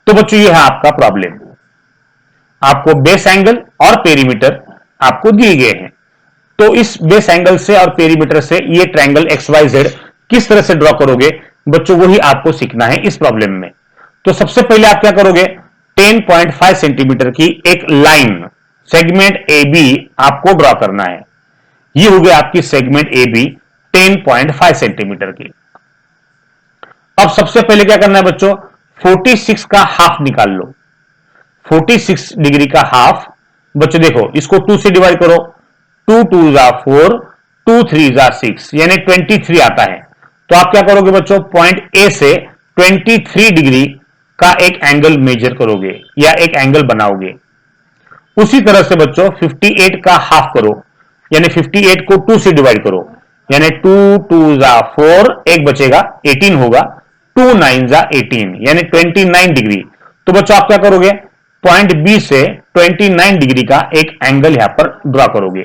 तो बच्चों ये है आपका प्रॉब्लम। आपको बेस एंगल और पेरीमीटर आपको दिए गए हैं, तो इस बेस एंगल से और पेरीमीटर से ये ट्रायंगल एक्स वाई जेड किस तरह से ड्रॉ करोगे बच्चों, वही आपको सीखना है इस प्रॉब्लम में। तो सबसे पहले आप क्या करोगे, 10.5 सेंटीमीटर की एक लाइन सेगमेंट ए बी आपको ड्रॉ करना है। ये हो गया आपकी सेगमेंट ए बी 10.5 सेंटीमीटर की। अब सबसे पहले क्या करना है बच्चों, 46 का हाफ निकाल लो। 46 डिग्री का हाफ बच्चों देखो, इसको 2 से डिवाइड करो, 2 2 जा 4, 2 3 जा 6, यानी 23 आता है। तो आप क्या करोगे बच्चों, पॉइंट ए से 23 डिग्री का एक एंगल मेजर करोगे या एक एंगल बनाओगे। उसी तरह से बच्चों 58 का हाफ करो, यानी 58 को 2 से डिवाइड करो, यानी 2 2 जा 4, एक बचेगा 18 होगा, 2 9 जा 18, यानी 29 डिग्री। तो बच्चों आप क्या करोगे, पॉइंट बी से 29 डिग्री का एक एंगल यहां पर ड्रॉ करोगे।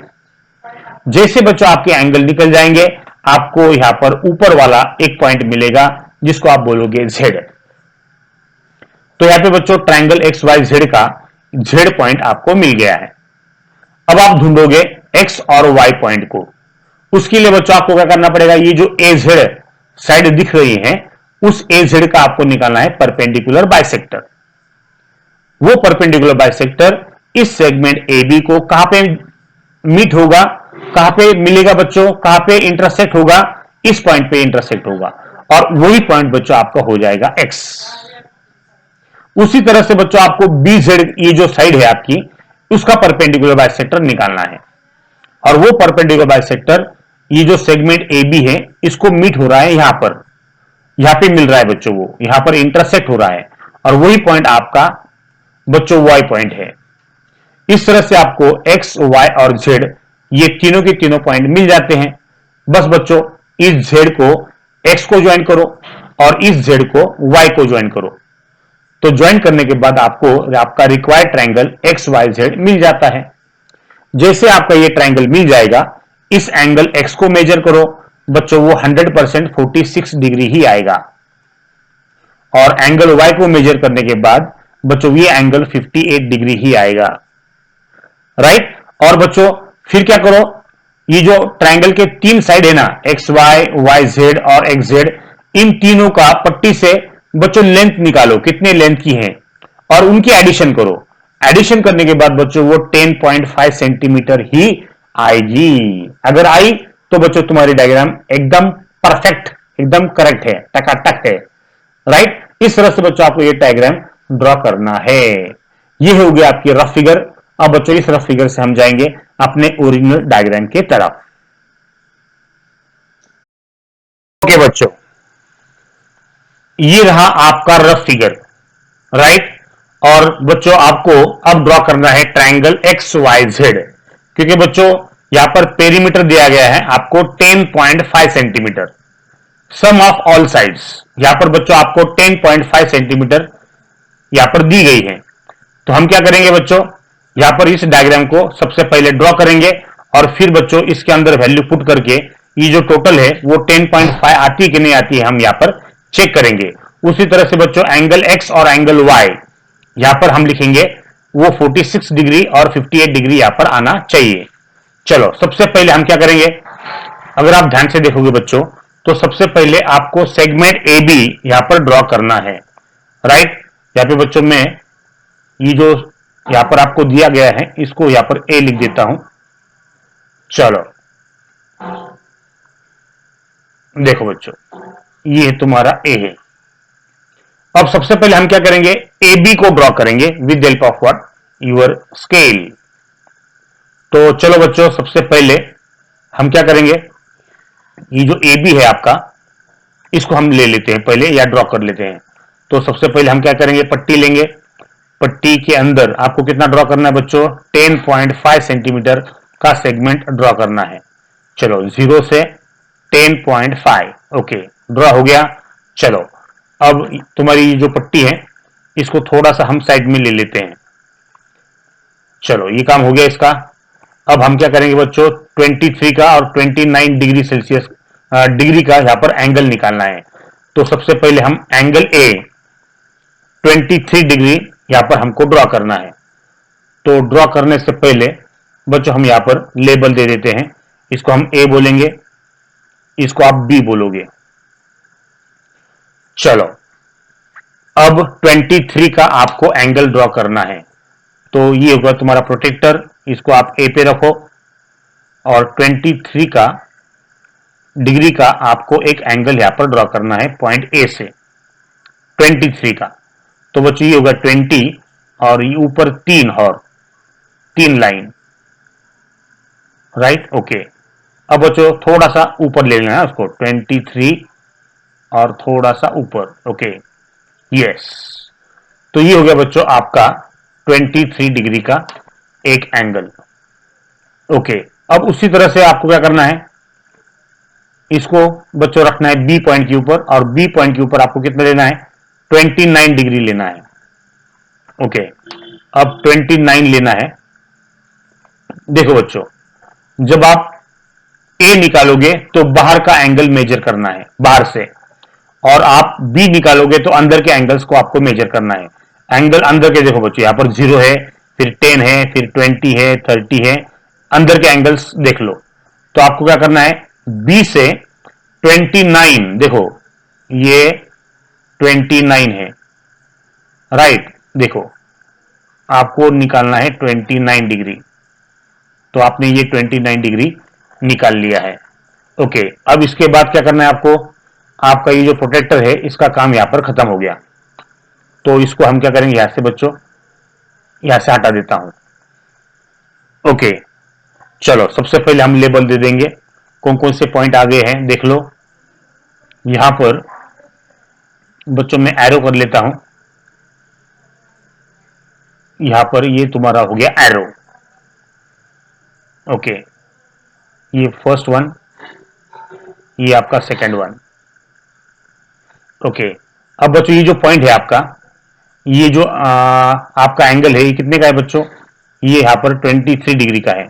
जैसे बच्चों आपके एंगल निकल जाएंगे, आपको यहां पर ऊपर वाला एक पॉइंट मिलेगा जिसको आप बोलोगे जेड। तो यहां पे बच्चों ट्रायंगल एक्स वाई जेड का जेड पॉइंट आपको मिल गया है। अब आप ढूंढोगे एक्स और वाई पॉइंट को। उसके लिए बच्चों आपको क्या करना पड़ेगा, ये जो ए जेड साइड दिख रही है, उस ए जेड का आपको निकालना है परपेंडिकुलर बाइसेक्टर। वो परपेंडिकुलर बाइसेक्टर इस सेगमेंट ए बी को कहां पे मीट होगा, कहां पे मिलेगा बच्चों, कहां पे इंटरसेक्ट होगा, इस पॉइंट पे इंटरसेक्ट होगा, और वही पॉइंट बच्चों आपका हो जाएगा एक्स। उसी तरह से बच्चों आपको बी जेड, ये जो साइड है आपकी, उसका परपेंडिकुलर बाइसेक्टर निकालना है। और वो परपेंडिकुलर बाइसेक्टर ये जो सेगमेंट ए बी है, इसको मीट हो रहा है यहां पे मिल रहा है बच्चों, वो यहां पर इंटरसेक्ट हो रहा है, और वही पॉइंट आपका बच्चों वाई पॉइंट है। इस तरह से आपको एक्स वाई और जेड ये तीनों के तीनों पॉइंट मिल जाते हैं। बस बच्चों इस जेड को एक्स को ज्वाइन करो और इस जेड को वाई को ज्वाइन करो। तो ज्वाइन करने के बाद आपको आपका required triangle X Y Z मिल जाता है। जैसे आपका ये ट्रायंगल मिल जाएगा, इस एंगल एक्स को मेजर करो बच्चों, वो 100% 46 डिग्री ही आएगा, और एंगल वाई को मेजर करने के बाद बच्चों ये एंगल 58 डिग्री ही आएगा। राइट, और बच्चों फिर क्या करो, ये जो ट्रायंगल के तीन साइड है ना, एक्स वाई, वाई जेड और एक्स जेड, इन तीनों का पट्टी से बच्चों लेंथ निकालो, कितने लेंथ की है, और उनकी एडिशन करो। एडिशन करने के बाद बच्चों वो 10.5 सेंटीमीटर ही आएगी। अगर आई तो बच्चों तुम्हारी डायग्राम एकदम परफेक्ट, एकदम करेक्ट है, टकाटक है। राइट, इस तरह से बच्चों आपको ये डायग्राम ड्रॉ करना है। ये हो गया आपकी रफ फिगर। अब बच्चों इस रफ फिगर से हम जाएंगे अपने ओरिजिनल डायग्राम के तरफ। ओके बच्चों, ये रहा आपका रफ फिगर। राइट, और बच्चों आपको अब ड्रॉ करना है ट्रायंगल एक्स वाई जेड, क्योंकि बच्चों यहां पर पेरीमीटर दिया गया है आपको 10.5 centimetre, sum of all sides. यहां पर बच्चों आपको 10.5 सेंटीमीटर यहां पर दी गई है। तो हम क्या करेंगे बच्चों, यहां पर इस डायग्राम को सबसे पहले ड्रॉ करेंगे और फिर बच्चों इसके अंदर वैल्यू पुट करके ये जो टोटल है वो 10.5 आती है कि नहीं आती है, हम यहाँ पर चेक करेंगे। उसी तरह से बच्चों एंगल एक्स और एंगल वाई यहां पर हम लिखेंगे वो 46 डिग्री और 58 डिग्री यहां पर आना चाहिए। चलो सबसे पहले हम क्या करेंगे, अगर आप ध्यान से देखोगे बच्चों तो सबसे पहले आपको सेगमेंट ए बी यहां पर ड्रॉ करना है। राइट, यहां पे बच्चों में ये जो यहां पर आपको दिया गया है इसको यहां पर ए लिख देता हूं। चलो देखो बच्चों, ये तुम्हारा ए है। अब सबसे पहले हम क्या करेंगे, ए बी को ड्रॉ करेंगे with help of what, your scale. तो चलो बच्चों सबसे पहले हम क्या करेंगे, ये जो ए बी है आपका इसको हम ले लेते हैं पहले या ड्रॉ कर लेते हैं। तो सबसे पहले हम क्या करेंगे, पट्टी लेंगे। पट्टी के अंदर आपको कितना ड्रॉ करना है बच्चों, 10.5 सेंटीमीटर का सेगमेंट ड्रॉ करना है। चलो 0 से 10.5, ओके ड्रॉ हो गया। चलो अब तुम्हारी जो पट्टी है इसको थोड़ा सा हम साइड में ले लेते हैं। चलो ये काम हो गया इसका। अब हम क्या करेंगे बच्चों, 23 का और 29 डिग्री सेल्सियस डिग्री का यहां पर एंगल निकालना है। तो सबसे पहले हम एंगल ए 23 डिग्री यहां पर हमको ड्रॉ करना है। तो ड्रॉ करने से पहले बच्चों हम यहां पर लेबल दे देते हैं, इसको हम ए बोलेंगे, इसको आप बी बोलोगे। चलो अब 23 का आपको एंगल ड्रॉ करना है। तो ये होगा तुम्हारा प्रोटेक्टर, इसको आप ए पे रखो और 23 का डिग्री का आपको एक एंगल यहां पर ड्रॉ करना है पॉइंट ए से 23 का। तो बच्चों ये होगा 20 और ये ऊपर 3 और 3 लाइन। Right, okay. अब बच्चों थोड़ा सा ऊपर ले लेना है उसको, 23 और थोड़ा सा ऊपर, ओके यस। तो ये हो गया बच्चों आपका 23 डिग्री का एक एंगल। ओके, अब उसी तरह से आपको क्या करना है, इसको बच्चों रखना है बी पॉइंट के ऊपर और बी पॉइंट के ऊपर आपको कितना लेना है, 29 डिग्री लेना है। ओके, अब 29 लेना है। देखो बच्चों, जब आप ए निकालोगे तो बाहर का एंगल मेजर करना है बाहर से, और आप बी निकालोगे तो अंदर के एंगल्स को आपको मेजर करना है। एंगल अंदर के देखो बच्चों, यहां पर 0 है, फिर 10 है, फिर 20 है, 30 है, अंदर के एंगल्स देख लो। तो आपको क्या करना है, बी से 29, देखो ये 29 है। राइट, देखो आपको निकालना है 29 डिग्री। तो आपने ये 29 डिग्री निकाल लिया है। ओके, अब इसके बाद क्या करना है आपको, आपका ये जो प्रोटेक्टर है इसका काम यहां पर खत्म हो गया। तो इसको हम क्या करेंगे, यहां से बच्चों यहां से हटा देता हूं। ओके, चलो सबसे पहले हम लेबल दे देंगे, कौन कौन से पॉइंट आ गए हैं देख लो। यहां पर बच्चों में एरो कर लेता हूं, यहां पर ये तुम्हारा हो गया एरो। ओके, ये फर्स्ट वन, ये आपका सेकंड वन। ओके, अब बच्चों ये जो पॉइंट है आपका, ये जो आपका एंगल है ये कितने का है बच्चों, ये यहां पर 23 डिग्री का है।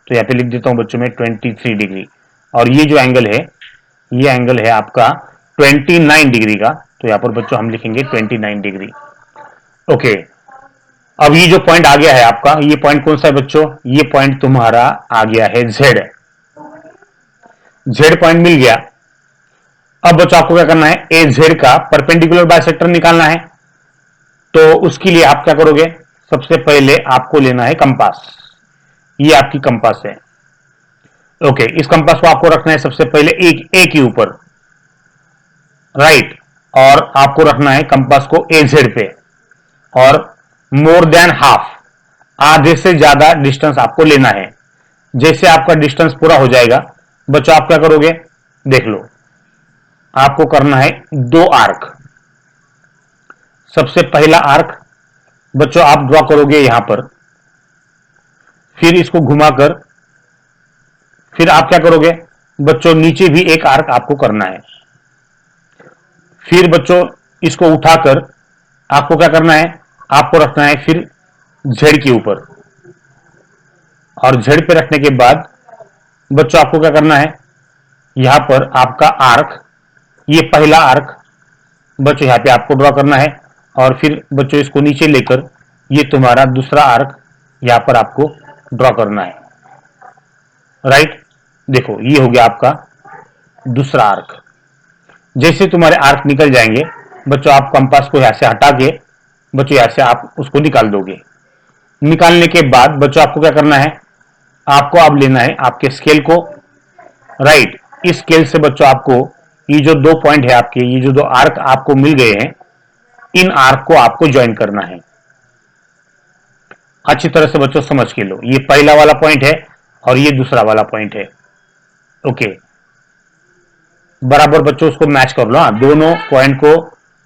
तो यहां पे लिख देता हूं बच्चों में 23 डिग्री, और ये जो एंगल है ये एंगल है आपका 29 डिग्री का। तो यहां पर बच्चों हम लिखेंगे 29 डिग्री। ओके, अब ये जो पॉइंट आ गया है आपका, ये पॉइंट कौन सा है बच्चों, ये पॉइंट तुम्हारा आ गया है जेड। जेड पॉइंट मिल गया। अब बच्चों आपको क्या करना है, ए जेड का परपेंडिकुलर बाइसेक्टर निकालना है। तो उसके लिए आप क्या करोगे, सबसे पहले आपको लेना है कंपास, ये आपकी कंपास है। ओके, इस कंपास को आपको रखना है सबसे पहले एक ए के ऊपर। राइट, और आपको रखना है कंपास को ए जेड पे, और मोर देन हाफ, आधे से ज्यादा डिस्टेंस आपको लेना है। जैसे आपका डिस्टेंस पूरा हो जाएगा बच्चों आप क्या करोगे, देख लो, आपको करना है 2 आर्क। सबसे पहला आर्क बच्चों आप ड्रॉ करोगे यहां पर, फिर इसको घुमाकर, फिर आप क्या करोगे बच्चों, नीचे भी एक आर्क आपको करना है। फिर बच्चों इसको उठाकर आपको क्या करना है, आपको रखना है फिर जेड के ऊपर, और जेड पे रखने के बाद बच्चों आपको क्या करना है, यहां पर आपका आर्क, ये पहला आर्क बच्चों यहां पे आपको ड्रॉ करना है, और फिर बच्चों इसको नीचे लेकर ये तुम्हारा दूसरा आर्क यहां पर आपको ड्रॉ करना है। राइट, देखो ये हो गया आपका दूसरा आर्क। जैसे तुम्हारे आर्क निकल जाएंगे बच्चों, आप कंपास को यहां से हटा के बच्चों यहां से आप उसको निकाल दोगे। निकालने के बाद बच्चों आपको क्या करना है, आपको अब लेना है आपके स्केल को। राइट, इस स्केल से बच्चों आपको ये जो दो पॉइंट है आपके, ये जो दो आर्क आपको मिल गए हैं, इन आर्क को आपको ज्वाइन करना है। अच्छी तरह से बच्चों समझ के लो, ये पहला वाला पॉइंट है और ये दूसरा वाला पॉइंट है। ओके, बराबर बच्चों उसको मैच कर लो। हाँ, दोनों पॉइंट को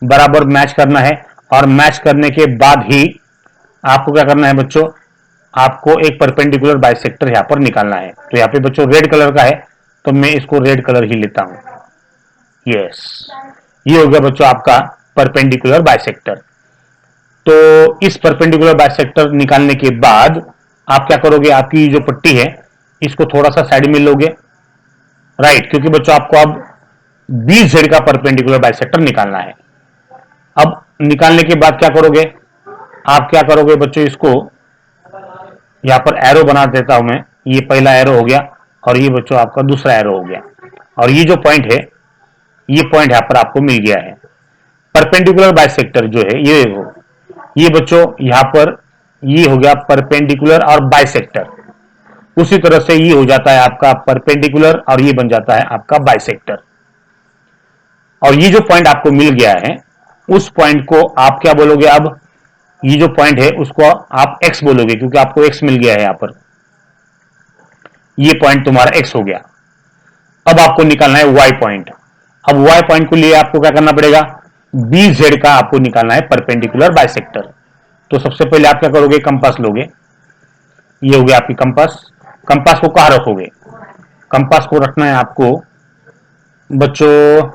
बराबर मैच करना है, और मैच करने के बाद ही आपको क्या करना है बच्चों, आपको एक परपेंडिकुलर बाइसेक्टर यहां पर निकालना है। तो यहां पे बच्चों रेड कलर का है, तो मैं इसको रेड कलर ही लेता हूं। यस, ये हो गया बच्चों आपका परपेंडिकुलर बाइसेक्टर। तो इस परपेंडिकुलर बाइसेक्टर निकालने के बाद आप क्या करोगे, आपकी जो पट्टी है इसको थोड़ा सा साइड में लोगे। राइट, क्योंकि बच्चों आपको अब 20 जेड का परपेंडिकुलर बाइसेक्टर निकालना है। अब निकालने के बाद क्या करोगे, आप क्या करोगे बच्चों, इसको यहां पर एरो बना देता हूं मैं। ये पहला एरो हो गया, और ये बच्चों आपका दूसरा एरो हो गया, और ये जो पॉइंट है, ये पॉइंट यहां पर आपको मिल गया है। परपेंडिकुलर बाइसेक्टर जो है ये बच्चों यहां पर ये हो गया परपेंडिकुलर और बाइसेक्टर। उसी तरह से ये हो जाता है आपका परपेंडिकुलर, और ये बन जाता है आपका बाइसेक्टर। और ये जो पॉइंट आपको मिल गया है, उस पॉइंट को आप क्या बोलोगे, अब ये जो पॉइंट है उसको आप एक्स बोलोगे, क्योंकि आपको एक्स मिल गया है यहां पर। ये पॉइंट तुम्हारा एक्स हो गया। अब आपको निकालना है वाई पॉइंट। अब वाई पॉइंट को लिए आपको क्या करना पड़ेगा, 20 जेड का आपको निकालना है परपेंडिकुलर बाइसेक्टर। तो सबसे पहले आप क्या करोगे, कंपास लोगे। ये हो गया आपकी कंपास। कंपास को कहां रखोगे, कंपास को रखना है आपको बच्चों,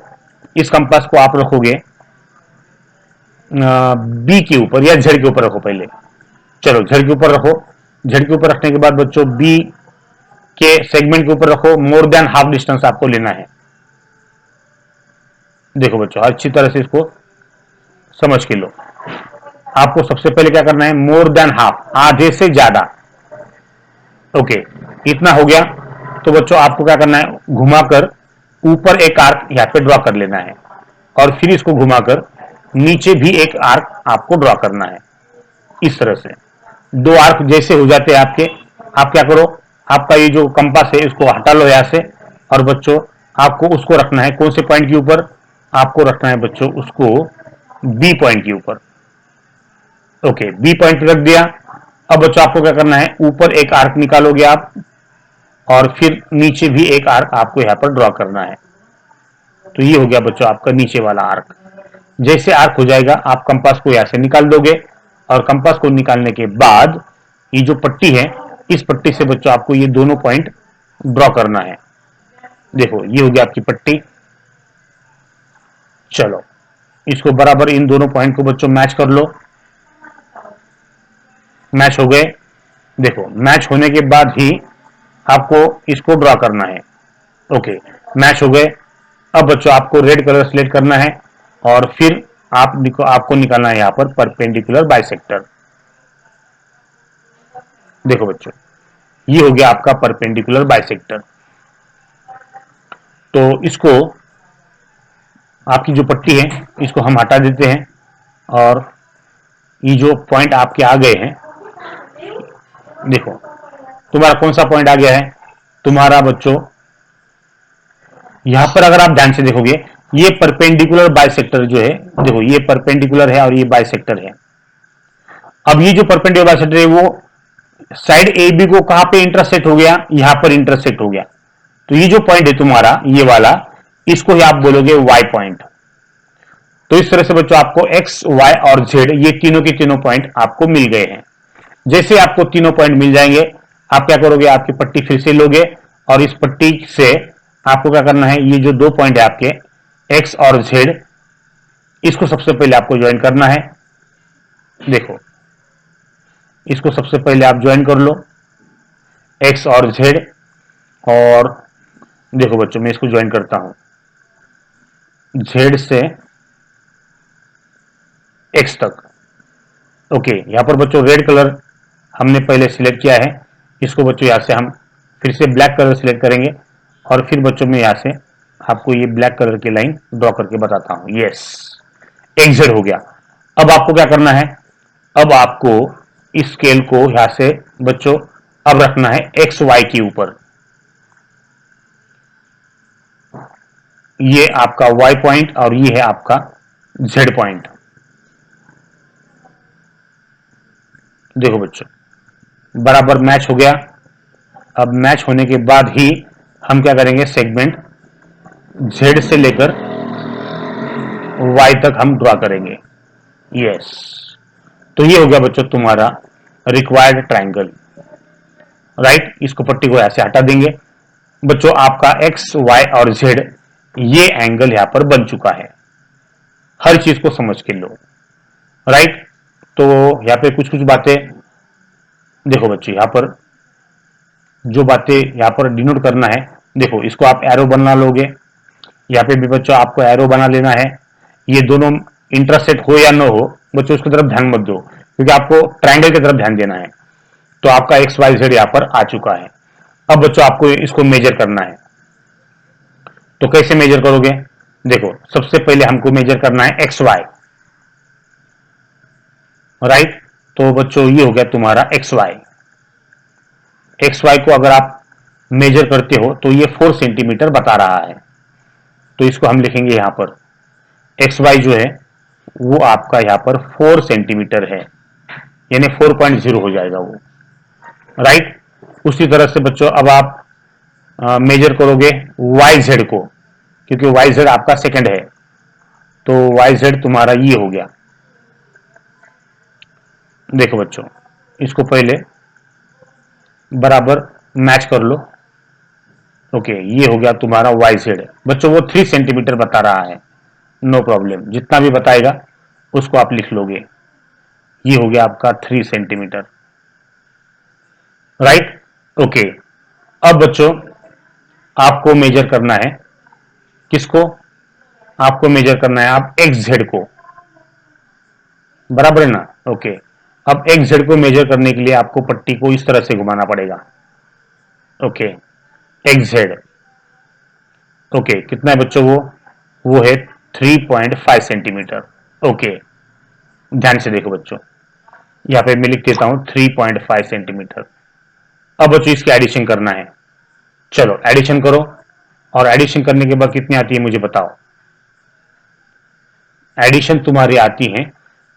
इस कंपास को आप रखोगे बी के ऊपर, या जेड के ऊपर रखो पहले। चलो जेड के ऊपर रखो। जेड के ऊपर रखने के बाद बच्चों बी के सेगमेंट के ऊपर रखो। मोर देन हाफ डिस्टेंस आपको लेना है। देखो बच्चों अच्छी तरह से इसको समझ के लो। आपको सबसे पहले क्या करना है, मोर देन हाफ, आधे से ज्यादा। ओके, इतना हो गया। तो बच्चों आपको क्या करना है, घुमाकर ऊपर एक आर्क यहां पे ड्रॉ कर लेना है, और फिर इसको घुमाकर नीचे भी एक आर्क आपको ड्रॉ करना है। इस तरह से दो आर्क जैसे हो जाते हैं आपके, आप क्या करो, आपका ये जो कंपास है इसको हटा लो यहां से, और बच्चों आपको उसको रखना है कौन से पॉइंट के ऊपर, आपको रखना है बच्चों उसको बी पॉइंट के ऊपर। ओके, बी पॉइंट रख दिया। अब बच्चों आपको क्या करना है, ऊपर एक आर्क निकालोगे आप, और फिर नीचे भी एक आर्क आपको यहां पर ड्रॉ करना है। तो ये हो गया बच्चों आपका नीचे वाला आर्क। जैसे आर्क हो जाएगा आप कंपास को यहां से निकाल दोगे, और कंपास को निकालने के बाद ये जो पट्टी है, इस पट्टी से बच्चों आपको ये दोनों पॉइंट ड्रॉ करना है। देखो ये हो गया आपकी पट्टी। चलो इसको बराबर इन दोनों पॉइंट को बच्चों मैच कर लो। मैच हो गए। देखो मैच होने के बाद ही आपको इसको ड्रॉ करना है। ओके, मैच हो गए। अब बच्चों आपको रेड कलर सिलेक्ट करना है, और फिर आपको निकालना है यहां पर परपेंडिकुलर बाइसेक्टर। देखो बच्चों ये हो गया आपका परपेंडिकुलर बाइसेक्टर। तो इसको, आपकी जो पट्टी है इसको हम हटा देते हैं, और ये जो पॉइंट आपके आ गए हैं, देखो तुम्हारा कौन सा पॉइंट आ गया है, तुम्हारा बच्चों यहां पर अगर आप ध्यान से देखोगे, ये परपेंडिकुलर बाइसेक्टर जो है, देखो ये परपेंडिकुलर है और ये बाइसेक्टर है। अब ये जो परपेंडिकुलर बाइसेक्टर है वो साइड ए बी को कहां पे इंटरसेक्ट हो गया, यहां पर इंटरसेक्ट हो गया। तो ये जो पॉइंट है तुम्हारा ये वाला, इसको ही आप बोलोगे वाई पॉइंट। तो इस तरह से बच्चों आपको एक्स, वाई और जेड ये तीनों के तीनों पॉइंट आपको मिल गए हैं। जैसे आपको तीनों पॉइंट मिल जाएंगे, आप क्या करोगे, आपकी पट्टी फिर से लोगे, और इस पट्टी से आपको क्या करना है, ये जो दो पॉइंट है आपके एक्स और जेड, इसको सबसे पहले आपको ज्वाइन करना है। देखो इसको सबसे पहले आप ज्वाइन कर लो, एक्स और जेड, और देखो बच्चों, मैं इसको ज्वाइन करता हूं, जेड से एक्स तक। ओके, यहां पर बच्चों रेड कलर हमने पहले सिलेक्ट किया है, इसको बच्चों यहां से हम फिर से ब्लैक कलर सिलेक्ट करेंगे, और फिर बच्चों मैं यहां से आपको ये ब्लैक कलर की लाइन ड्रॉ करके बताता हूं। यस, एक्सेड हो गया। अब आपको क्या करना है, अब आपको इस स्केल को यहां से बच्चों अब रखना है एक्स वाई के ऊपर। ये आपका वाई पॉइंट और ये है आपका जेड पॉइंट। देखो बच्चों, बराबर मैच हो गया। अब मैच होने के बाद ही हम क्या करेंगे, सेगमेंट जेड से लेकर वाई तक हम ड्रॉ करेंगे। यस, तो ये हो गया बच्चों तुम्हारा रिक्वायर्ड ट्रायंगल। राइट, इसको पट्टी को ऐसे हटा देंगे बच्चों। आपका एक्स वाई और जेड ये एंगल यहां पर बन चुका है। हर चीज को समझ के लो। राइट, तो यहां पे कुछ कुछ बातें देखो बच्चों, यहां पर जो बातें यहां पर डिनोट करना है, देखो इसको आप एरो बना लोगे, यहाँ पे भी बच्चों आपको एरो बना लेना है। ये दोनों इंटरसेट हो या ना हो बच्चों, उसकी तरफ ध्यान मत दो, क्योंकि आपको ट्रायंगल की तरफ ध्यान देना है। तो आपका एक्स वाई जेड यहाँ पर आ चुका है। अब बच्चों आपको इसको मेजर करना है, तो कैसे मेजर करोगे, देखो सबसे पहले हमको मेजर करना है एक्स वाई। राइट, तो बच्चों ये हो गया तुम्हारा एक्स वाई। एक्स वाई को अगर आप मेजर करते हो तो ये 4 सेंटीमीटर बता रहा है, तो इसको हम लिखेंगे यहां पर एक्स वाई जो है वो आपका यहां पर 4 सेंटीमीटर है, यानी 4.0 हो जाएगा वो। राइट, उसी तरह से बच्चों अब आप मेजर करोगे वाई जेड को, क्योंकि वाई जेड आपका सेकंड है, तो वाई जेड तुम्हारा ये हो गया। देखो बच्चों, इसको पहले बराबर मैच कर लो। ओके, ये हो गया तुम्हारा वाई जेड। बच्चों वो 3 सेंटीमीटर बता रहा है, नो प्रॉब्लम, जितना भी बताएगा उसको आप लिख लोगे। ये हो गया आपका 3 सेंटीमीटर। Right, okay. अब बच्चों आपको मेजर करना है किसको, आपको मेजर करना है आप एक्स जेड को, बराबर है ना। ओके, अब एक्स जेड को मेजर करने के लिए आपको पट्टी को इस तरह से घुमाना पड़ेगा। Okay, x Z. ओके, कितना है बच्चों वो है 3.5 सेंटीमीटर। ओके, ध्यान से देखो बच्चों, यहां पे मैं लिख देता हूं 3.5 सेंटीमीटर। अब बच्चों इसकी एडिशन करना है, चलो एडिशन करो, और एडिशन करने के बाद कितनी आती है मुझे बताओ। एडिशन तुम्हारी आती है,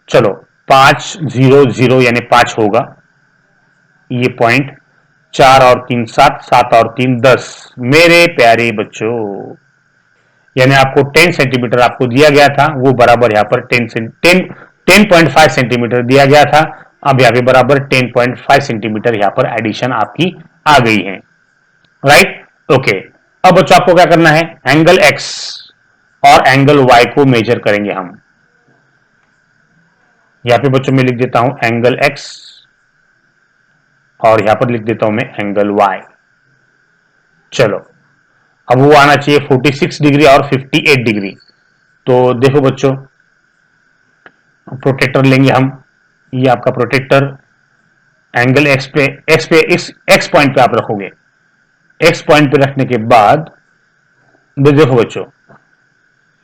चलो 500 यानी 5 होगा, ये पॉइंट 4 और 3 7, 7 और 3 10। मेरे प्यारे बच्चों, यानी आपको 10 सेंटीमीटर आपको दिया गया था, वो बराबर यहां पर 10.5 सेंटीमीटर दिया गया था। अब यहां पे बराबर 10.5 सेंटीमीटर यहां पर एडिशन आपकी आ गई है। Right, okay. अब बच्चों आपको क्या करना है, एंगल एक्स और एंगल वाई को मेजर करेंगे हम। यहां पे बच्चों मैं लिख देता हूं एंगल एक्स, और यहां पर लिख देता हूं मैं एंगल वाई। चलो, अब वो आना चाहिए 46 डिग्री और 58 डिग्री। तो देखो बच्चों, प्रोटेक्टर लेंगे हम, ये आपका प्रोटेक्टर एंगल एक्स पॉइंट पे आप रखोगे। एक्स पॉइंट पे रखने के बाद देखो बच्चों,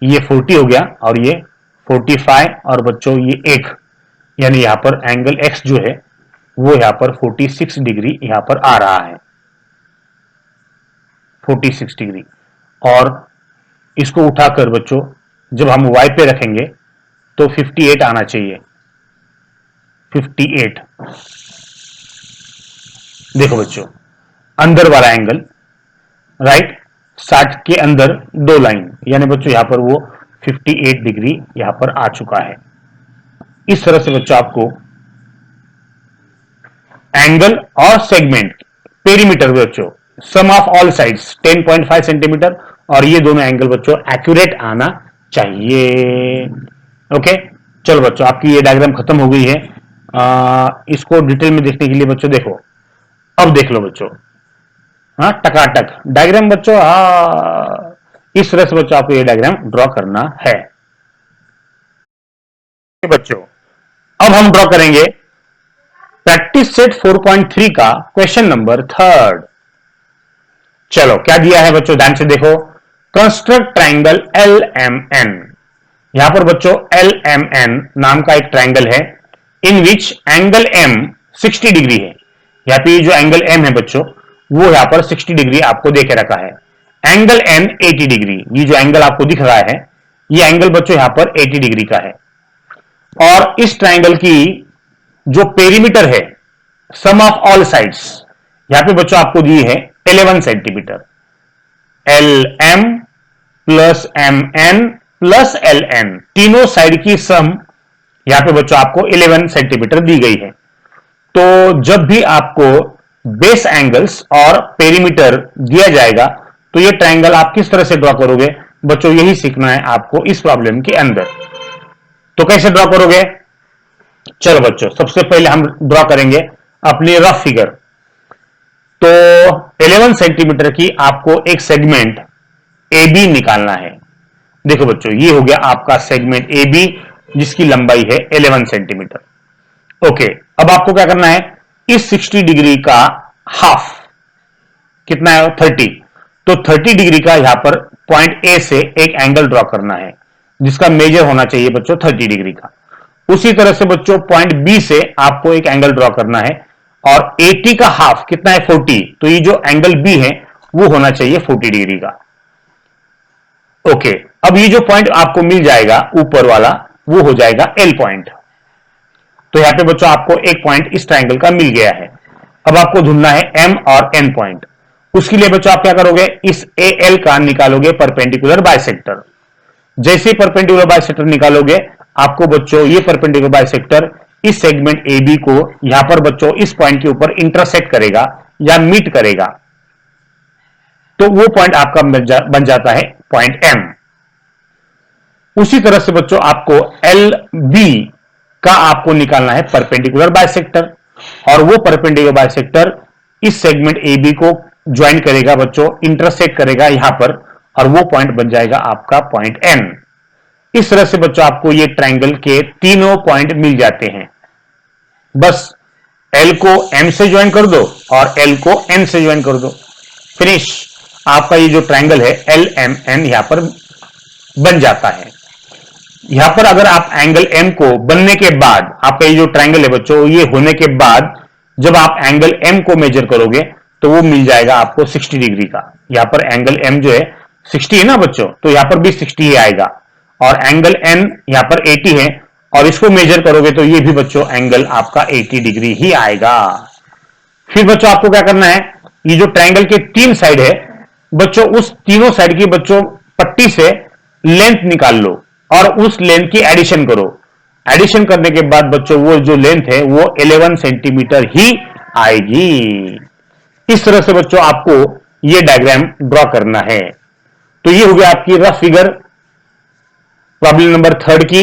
ये 40 हो गया और ये 45, और बच्चों ये एक, यानी यहां पर एंगल एक्स जो है वो यहां पर 46 डिग्री यहां पर आ रहा है, 46 डिग्री। और इसको उठाकर बच्चों जब हम वाई पे रखेंगे तो 58 आना चाहिए, 58। देखो बच्चों, अंदर वाला एंगल, राइट, 60 के अंदर 2 लाइन, यानी बच्चों यहां पर वो 58 डिग्री यहां पर आ चुका है। इस तरह से बच्चों आपको एंगल और सेगमेंट पेरीमीटर बच्चों सम ऑफ ऑल साइड्स 10.5 सेंटीमीटर, और ये दोनों एंगल बच्चों एक्यूरेट आना चाहिए। ओके, चलो बच्चों आपकी ये डायग्राम खत्म हो गई है। इसको डिटेल में देखने के लिए बच्चों देखो, अब देख लो बच्चों, हाँ, टकाटक डायग्राम बच्चों। हाँ, इस तरह से बच्चों आपको ये डायग्राम ड्रॉ करना है बच्चों। अब हम ड्रॉ करेंगे प्रैक्टिस सेट 4.3 का क्वेश्चन नंबर 3। चलो क्या दिया है बच्चों, ध्यान से देखो। Construct triangle L M N. यहां पर बच्चों एल एम एन नाम का एक ट्राइंगल है, in which angle M 60 degree है। यहां पे जो एंगल एम है बच्चों, वो यहां पर 60 डिग्री आपको दे के रखा है। एंगल एन 80 डिग्री, ये जो एंगल आपको दिख रहा है, ये एंगल बच्चों यहां पर 80 डिग्री का है। और इस ट्राइंगल की जो पेरीमीटर है, सम ऑफ ऑल साइड्स, यहां पे बच्चों आपको दी है 11 centimetre. L M plus M N plus L N, तीनों साइड की सम यहां पे बच्चों आपको 11 सेंटीमीटर दी गई है। तो जब भी आपको बेस एंगल्स और पेरीमीटर दिया जाएगा, तो ये ट्राइंगल आप किस तरह से ड्रॉ करोगे बच्चों, यही सीखना है आपको इस प्रॉब्लम के अंदर। तो कैसे ड्रॉ करोगे, चलो बच्चों सबसे पहले हम ड्रॉ करेंगे अपनी रफ फिगर। तो 11 सेंटीमीटर की आपको एक सेगमेंट ए बी निकालना है। देखो बच्चों, ये हो गया आपका सेगमेंट ए बी, जिसकी लंबाई है 11 सेंटीमीटर। ओके, अब आपको क्या करना है, इस 60 डिग्री का हाफ कितना है, 30। तो 30 डिग्री का यहां पर पॉइंट ए से एक एंगल ड्रॉ करना है, जिसका मेजर होना चाहिए बच्चों 30 डिग्री का। उसी तरह से बच्चों पॉइंट बी से आपको एक एंगल ड्रॉ करना है, और 80 का हाफ कितना है, 40। तो ये जो एंगल बी है वो होना चाहिए 40 डिग्री का। ओके, अब ये जो पॉइंट आपको मिल जाएगा ऊपर वाला, वो हो जाएगा एल पॉइंट। तो यहां पे बच्चों आपको एक पॉइंट इस ट्राइंगल का मिल गया है। अब आपको ढूंढना है एम और एन पॉइंट। उसके लिए बच्चों आप क्या करोगे, इस ए एल का निकालोगे परपेंडिकुलर बाइसेक्टर। जैसे परपेंडिकुलर बाइसेक्टर निकालोगे, आपको बच्चों ये परपेंडिकुलर बाइसेक्टर इस सेगमेंट ए बी को यहां पर बच्चों इस पॉइंट के ऊपर इंटरसेक्ट करेगा या मीट करेगा। तो वो पॉइंट आपका बन जाता है पॉइंट एम। उसी तरह से बच्चों आपको एल बी का आपको निकालना है परपेंडिकुलर बाइसेक्टर, और वो परपेंडिकुलर बाइसेक्टर इस सेगमेंट ए बी को ज्वाइन करेगा बच्चों, इंटरसेक्ट करेगा यहां पर, और वो पॉइंट बन जाएगा आपका पॉइंट एन। इस तरह से बच्चों आपको ये ट्राइंगल के तीनों पॉइंट मिल जाते हैं। बस एल को एम से ज्वाइन कर दो और एल को एन से ज्वाइन कर दो, फिनिश। आपका ये जो ट्राइंगल है एल एम एन यहां पर बन जाता है। यहां पर अगर आप एंगल एम को बनने के बाद, आपका ये जो ट्राइंगल है बच्चों, ये होने के बाद जब आप एंगल एम को मेजर करोगे, तो वो मिल जाएगा आपको 60 डिग्री का। यहां पर एंगल एम जो है 60 है ना बच्चों, तो यहां पर भी 60 ही आएगा। और एंगल एन यहां पर 80 है, और इसको मेजर करोगे तो ये भी बच्चों एंगल आपका 80 डिग्री ही आएगा। फिर बच्चों आपको क्या करना है, ये जो ट्राइंगल के तीन साइड है बच्चों, उस तीनों साइड की बच्चों पट्टी से लेंथ निकाल लो और उस लेंथ की एडिशन करो। एडिशन करने के बाद बच्चों वो जो लेंथ है वो 11 सेंटीमीटर ही आएगी। इस तरह से बच्चों आपको ये डायग्राम ड्रॉ करना है। तो ये हो गया आपकी रफ फिगर प्रॉब्लम नंबर 3 की।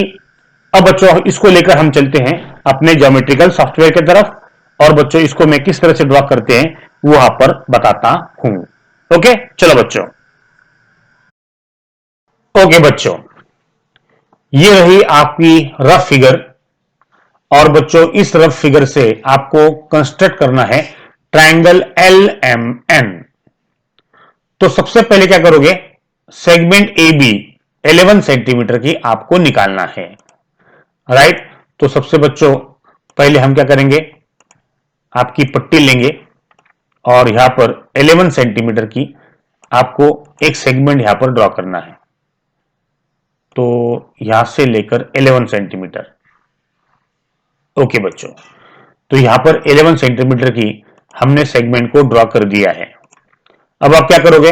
अब बच्चों इसको लेकर हम चलते हैं अपने ज्योमेट्रिकल सॉफ्टवेयर की तरफ, और बच्चों इसको मैं किस तरह से ड्रॉ करते हैं वो यहां पर बताता हूं। ओके, चलो बच्चों। ओके बच्चों, ये रही आपकी रफ फिगर, और बच्चों इस रफ फिगर से आपको कंस्ट्रक्ट करना है ट्राइंगल एल एम एन। तो सबसे पहले क्या करोगे, सेगमेंट ए बी 11 सेंटीमीटर की आपको निकालना है, राइट। तो सबसे बच्चों पहले हम क्या करेंगे, आपकी पट्टी लेंगे और यहां पर 11 सेंटीमीटर की आपको एक सेगमेंट यहां पर ड्रॉ करना है। तो यहां से लेकर 11 सेंटीमीटर। ओके बच्चों, तो यहां पर 11 सेंटीमीटर की हमने सेगमेंट को ड्रॉ कर दिया है। अब आप क्या करोगे,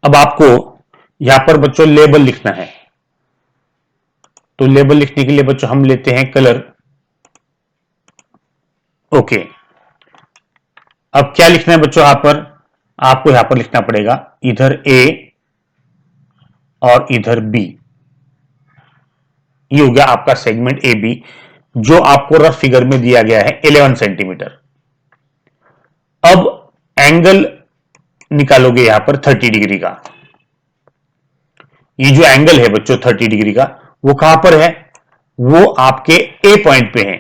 अब आपको यहां पर बच्चों लेबल लिखना है। तो लेबल लिखने के लिए बच्चों हम लेते हैं कलर। ओके, अब क्या लिखना है बच्चों, यहां पर आपको यहां पर लिखना पड़ेगा इधर ए और इधर बी। ये हो गया आपका सेगमेंट ए बी, जो आपको रफ फिगर में दिया गया है 11 सेंटीमीटर। अब एंगल निकालोगे यहां पर 30 डिग्री का। ये जो एंगल है बच्चों 30 डिग्री का, वो कहां पर है? वो आपके ए पॉइंट पे है।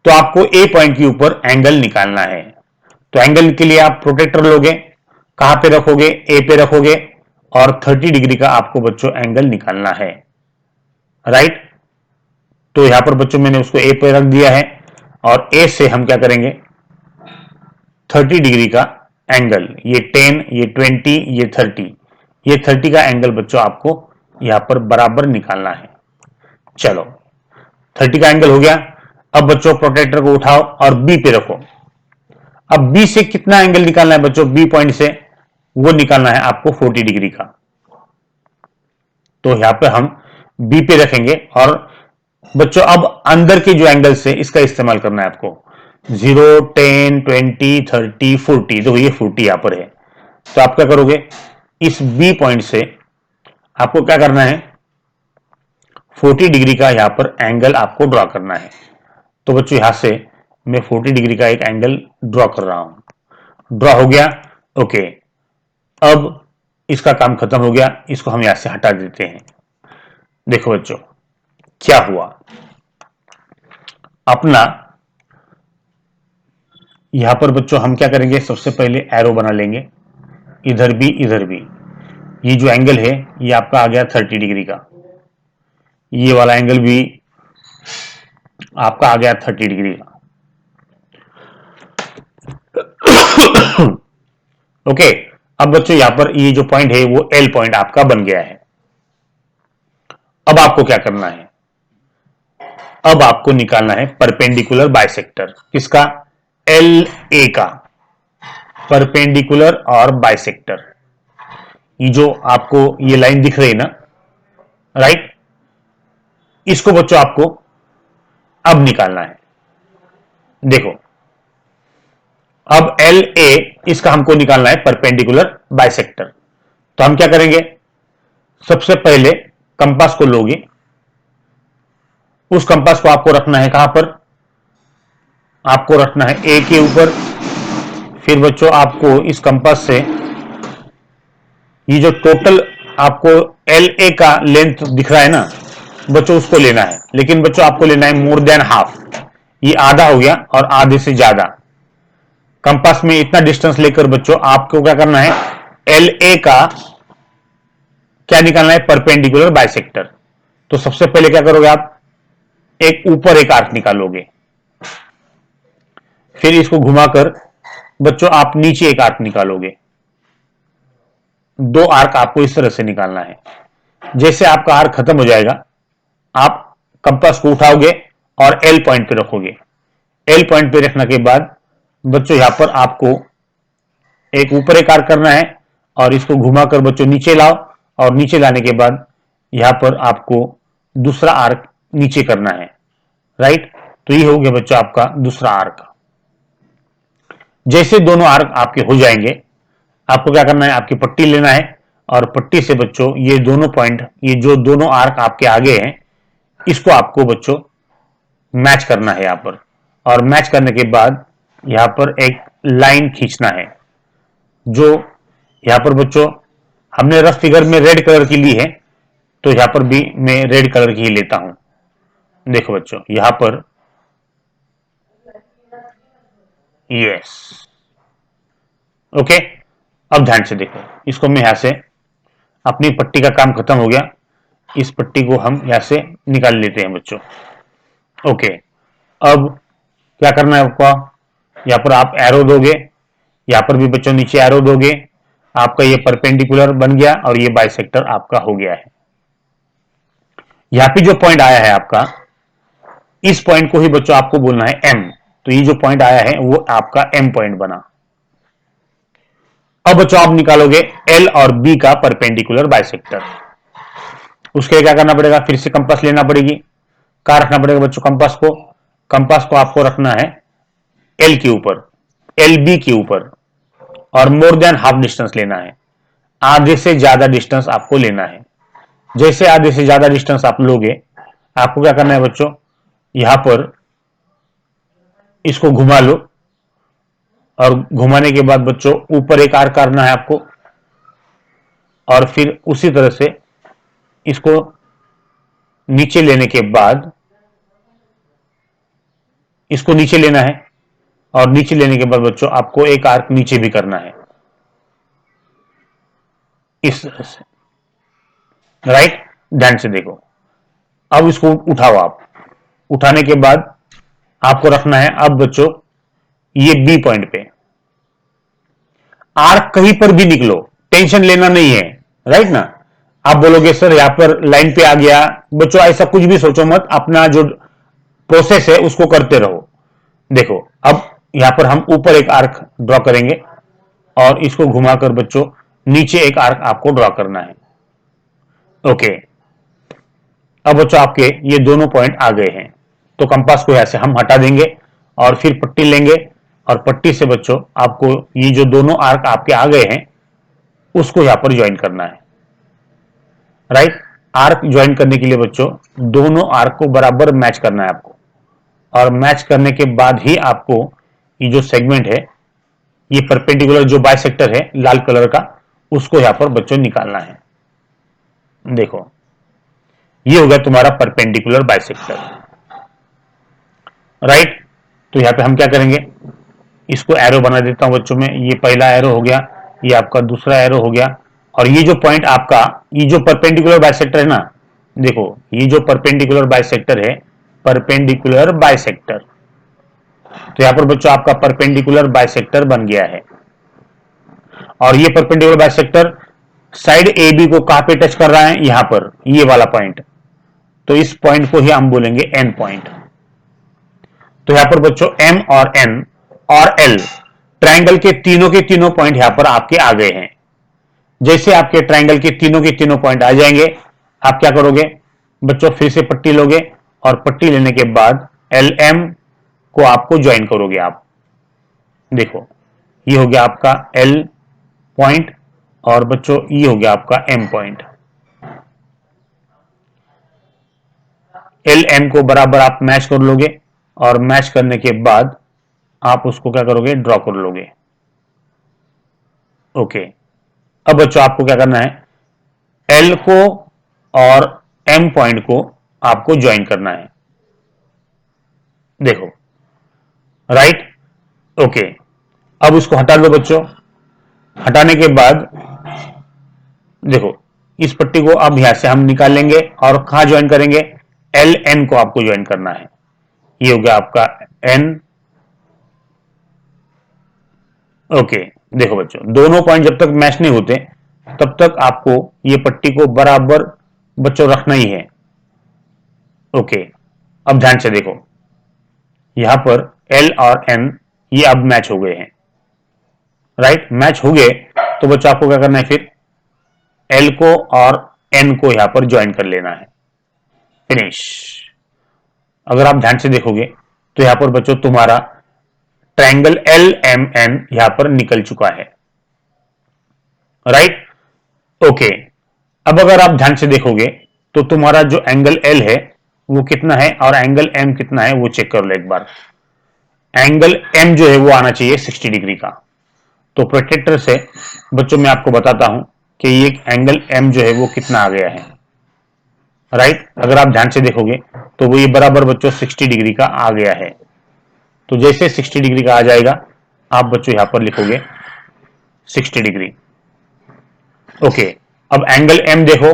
तो आपको ए पॉइंट के ऊपर एंगल निकालना है। तो एंगल के लिए आप प्रोटेक्टर लोगे, कहां पे रखोगे? ए पे रखोगे, और 30 डिग्री का आपको बच्चों एंगल निकालना है, राइट। तो यहां पर बच्चों मैंने उसको ए पे रख दिया है, और ए से हम क्या करेंगे? 30 डिग्री का एंगल, ये 10, ये 20, ये 30, ये 30 का एंगल बच्चों आपको यहां पर बराबर निकालना है। चलो 30 का एंगल हो गया। अब बच्चों प्रोटेक्टर को उठाओ और बी पे रखो। अब बी से कितना एंगल निकालना है बच्चों? बी पॉइंट से वो निकालना है आपको 40 डिग्री का। तो यहां पे हम बी पे रखेंगे, और बच्चों अब अंदर के जो एंगल से इसका इस्तेमाल करना है आपको। 0, 10, 20, 30, 40, तो ये 40 यहां पर है। तो आप क्या करोगे? इस बी पॉइंट से आपको क्या करना है? 40 डिग्री का यहां पर एंगल आपको ड्रॉ करना है। तो बच्चों यहां से मैं 40 डिग्री का एक एंगल ड्रॉ कर रहा हूं। ड्रॉ हो गया, ओके। अब इसका काम खत्म हो गया, इसको हम यहां से हटा देते हैं। देखो बच्चों क्या हुआ। अपना यहां पर बच्चों हम क्या करेंगे? सबसे पहले एरो बना लेंगे, इधर भी इधर भी। ये जो एंगल है ये आपका आ गया 30 डिग्री का। ये वाला एंगल भी आपका आ गया 30 डिग्री का। ओके। अब बच्चों यहां पर ये जो पॉइंट है वो एल पॉइंट आपका बन गया है। अब आपको क्या करना है? अब आपको निकालना है परपेंडिकुलर बाइसेक्टर। किसका? एल ए का परपेंडिकुलर और बाइसेक्टर। ये जो आपको ये लाइन दिख रही है ना, राइट, इसको बच्चों आपको अब निकालना है। देखो अब एल ए इसका हमको निकालना है परपेंडिकुलर बाइसेक्टर। तो हम क्या करेंगे? सबसे पहले कंपास को लोगे, उस कंपास को आपको रखना है कहां पर? आपको रखना है ए के ऊपर। फिर बच्चों आपको इस कंपास से ये जो टोटल आपको एल ए का लेंथ दिख रहा है ना बच्चों, उसको लेना है। लेकिन बच्चों आपको लेना है मोर देन हाफ। ये आधा हो गया और आधे से ज्यादा। कंपास में इतना डिस्टेंस लेकर बच्चों आपको क्या करना है? एल ए का क्या निकालना है? Perpendicular bisector. तो सबसे पहले क्या करोगे आप? एक ऊपर एक आर्क निकालोगे, फिर इसको घुमाकर बच्चों आप नीचे एक आर्क निकालोगे। दो आर्क आपको इस तरह से निकालना है। जैसे आपका आर्क खत्म हो जाएगा, आप कंपास को उठाओगे और एल पॉइंट पे रखोगे। एल पॉइंट पे रखने के बाद बच्चों यहां पर आपको एक ऊपर एक आर्क करना है, और इसको घुमाकर बच्चों नीचे लाओ, और नीचे लाने के बाद यहां पर आपको दूसरा आर्क नीचे करना है, राइट। तो ये हो गया बच्चों आपका दूसरा आर्क। जैसे दोनों आर्क आपके हो जाएंगे, आपको क्या करना है? आपकी पट्टी लेना है, और पट्टी से बच्चों ये दोनों पॉइंट, ये जो दोनों आर्क आपके आगे हैं, इसको आपको बच्चों मैच करना है यहां पर। और मैच करने के बाद यहां पर एक लाइन खींचना है, जो यहां पर बच्चों हमने रफ फिगर में रेड कलर की ली है, तो यहां पर भी मैं रेड कलर की ही लेता हूं। देखो बच्चों यहां पर, यस, ओके। अब ध्यान से देखो, इसको मैं यहां से, अपनी पट्टी का काम खत्म हो गया, इस पट्टी को हम यहां से निकाल लेते हैं बच्चों। ओके। अब क्या करना है आपको? यहां पर आप एरो दोगे, यहां पर भी बच्चों नीचे एरो दोगे। आपका ये परपेंडिकुलर बन गया और ये बाइसेक्टर आपका हो गया है। यहां पे जो पॉइंट आया है आपका, इस पॉइंट को ही बच्चों आपको बोलना है एम। तो ये जो पॉइंट आया है वो आपका एम पॉइंट बना। अब बच्चों आप निकालोगे एल और बी का परपेंडिकुलर बाइसेक्टर। उसके लिए क्या करना पड़ेगा? फिर से कंपास लेना पड़ेगी। कहां रखना पड़ेगा बच्चों कंपास को? कंपास को आपको रखना है एल के ऊपर, एल बी के ऊपर, और मोर देन हाफ डिस्टेंस लेना है। आधे से ज्यादा डिस्टेंस आपको लेना है। जैसे आधे से ज्यादा डिस्टेंस आप लोगे, आपको क्या करना है बच्चों? यहां पर इसको घुमा लो, और घुमाने के बाद बच्चों ऊपर एक आर्क करना है आपको, और फिर उसी तरह से इसको नीचे लेने के बाद इसको नीचे लेना है, और नीचे लेने के बाद बच्चों आपको एक आर्क नीचे भी करना है इस तरह से। राइट, ध्यान से देखो। अब इसको उठाओ आप, उठाने के बाद आपको रखना है अब बच्चों ये बी पॉइंट पे। आर्क कहीं पर भी निकलो, टेंशन लेना नहीं है, राइट ना। आप बोलोगे सर यहां पर लाइन पे आ गया, बच्चों ऐसा कुछ भी सोचो मत, अपना जो प्रोसेस है उसको करते रहो। देखो अब यहां पर हम ऊपर एक आर्क ड्रॉ करेंगे और इसको घुमाकर बच्चों नीचे एक आर्क आपको ड्रॉ करना है। ओके, अब बच्चों आपके ये दोनों पॉइंट आ गए हैं, तो कंपास को ऐसे हम हटा देंगे और फिर पट्टी लेंगे, और पट्टी से बच्चों आपको ये जो दोनों आर्क आपके आ गए हैं उसको यहां पर ज्वाइन करना है। राइट, आर्क ज्वाइन करने के लिए बच्चों दोनों आर्क को बराबर मैच करना है आपको, और मैच करने के बाद ही आपको ये जो सेगमेंट है, ये परपेंडिकुलर जो बाइसेक्टर है लाल कलर का, उसको यहां पर बच्चों निकालना है। देखो ये हो गया तुम्हारा परपेंडिकुलर बाइसेक्टर। राइट, तो यहां पे हम क्या करेंगे, इसको एरो बना देता हूं बच्चों में। ये पहला एरो हो गया, ये आपका दूसरा एरो हो गया, और ये जो पॉइंट आपका, ये जो परपेंडिकुलर बाइसेक्टर है ना, देखो ये जो परपेंडिकुलर बाइसेक्टर है, परपेंडिकुलर बाइसेक्टर, तो यहां पर बच्चों आपका परपेंडिकुलर बाइसेक्टर बन गया है। और ये perpendicular bisector side A B को कहां पे टच कर रहा है, यहां पर ये वाला पॉइंट, तो इस पॉइंट को ही हम बोलेंगे एन पॉइंट। तो यहां पर बच्चों एम और एन और एल ट्रायंगल के तीनों पॉइंट यहां पर आपके आ गए हैं। जैसे आपके ट्रायंगल के तीनों पॉइंट आ जाएंगे, आप क्या करोगे बच्चों, फिर से पट्टी लोगे, और पट्टी लेने के बाद एल एम को आपको ज्वाइन करोगे आप। देखो ये हो गया आपका एल पॉइंट, और बच्चों ये हो गया आपका एम पॉइंट। एल एम को बराबर आप मैच कर लोगे, और मैच करने के बाद आप उसको क्या करोगे, ड्रॉ कर लोगे। ओके, अब बच्चों आपको क्या करना है, एल को और एम पॉइंट को आपको ज्वाइन करना है। देखो, राइट, ओके, अब उसको हटा दो बच्चों। हटाने के बाद देखो इस पट्टी को अब यहां से हम निकाल लेंगे, और कहां ज्वाइन करेंगे, एल एन को आपको ज्वाइन करना है। ये हो गया आपका एन। ओके, देखो बच्चों दोनों पॉइंट जब तक मैच नहीं होते तब तक आपको ये पट्टी को बराबर बच्चों रखना ही है। ओके, अब ध्यान से देखो, यहां पर एल और एन ये अब मैच हो गए हैं। राइट, मैच हो गए, तो बच्चों आपको क्या करना है, फिर एल को और एन को यहां पर ज्वाइन कर लेना है। फिनिश। अगर आप ध्यान से देखोगे तो यहां पर बच्चों तुम्हारा ट्रायंगल एल एम एन यहां पर निकल चुका है। राइट, ओके, अब अगर आप ध्यान से देखोगे तो तुम्हारा जो एंगल एल है वो कितना है, और एंगल एम कितना है, वो चेक कर लो एक बार। एंगल एम जो है वो आना चाहिए 60 डिग्री का। तो प्रोटेक्टर से बच्चों मैं आपको बताता हूं कि ये एंगल एम जो है वो कितना आ गया है। राइट, अगर आप ध्यान से देखोगे तो वो ये बराबर बच्चों 60 डिग्री का आ गया है। तो जैसे 60 डिग्री का आ जाएगा, आप बच्चों यहां पर लिखोगे 60 डिग्री। ओके, अब एंगल एम देखो,